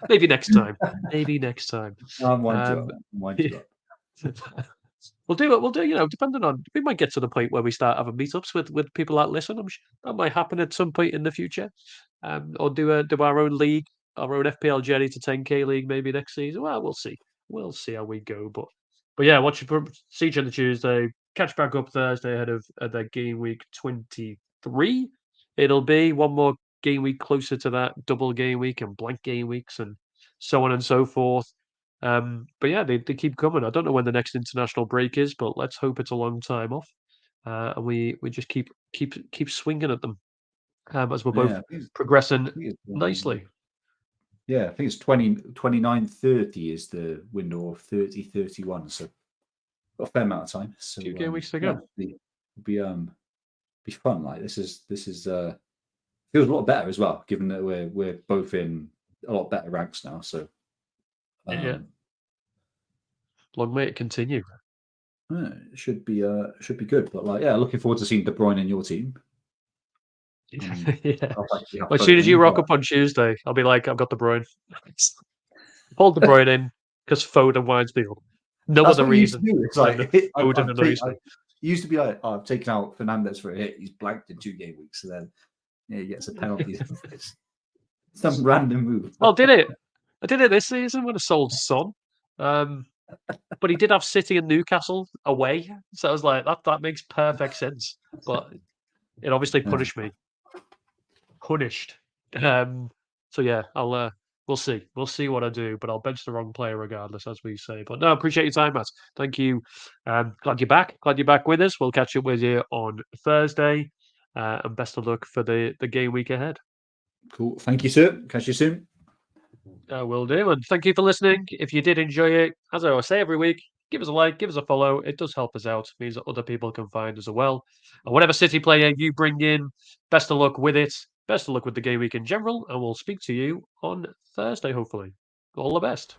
maybe next time. Maybe next time. I'll wind you Um, up. I'll wind you up. we'll do it. We'll do. Depending on, we might get to the point where we start having meetups with people that listen. That might happen at some point in the future. Or do our own league, our own FPL journey to 10K league maybe next season. Well, we'll see. We'll see how we go. But yeah, watch Siege on the Tuesday. Catch back up Thursday ahead of the game week 23. It'll be one more game week closer to that double game week and blank game weeks and so on and so forth. But yeah, they keep coming. I don't know when the next international break is, but let's hope it's a long time off. And we just keep swinging at them as we're both Yeah, I think progressing it's, nicely. yeah, I think it's 29-30 is the window, of 30-31. So got a fair amount of time. So 2 game weeks to yeah, go. be fun. Like this is feels a lot better as well, given that we're both in a lot better ranks now. So Yeah. Long may it continue. it should be good. But like, yeah, looking forward to seeing De Bruyne in your team. Yeah. I'll actually have Well, as soon as you Foden, rock but up on Tuesday, I'll be like, I've got De Bruyne. Hold De Bruyne in because Foden winds me up. No that's other what you used to reason do. It's than like Foden annoys me. it used to be like, oh, I've taken out Fernandez for a hit. He's blanked in 2 game weeks, so then he gets a penalty. It's some random move. Well, I did it this season when I sold Son. But he did have City and Newcastle away, so I was like, that makes perfect sense. But it obviously Yeah. punished me. Punished. So yeah, we'll see. We'll see what I do, but I'll bench the wrong player regardless, as we say. But no, I appreciate your time, Matt. Thank you. Glad you're back. Glad you're back with us. We'll catch up with you on Thursday. And best of luck for the game week ahead. Cool. Thank you, sir. Catch you soon. Will do. And thank you for listening. If you did enjoy it, as I always say every week, give us a like, give us a follow. It does help us out. It means that other people can find us as well. And whatever City player you bring in, best of luck with it. Best of luck with the game week in general. And we'll speak to you on Thursday, hopefully. All the best.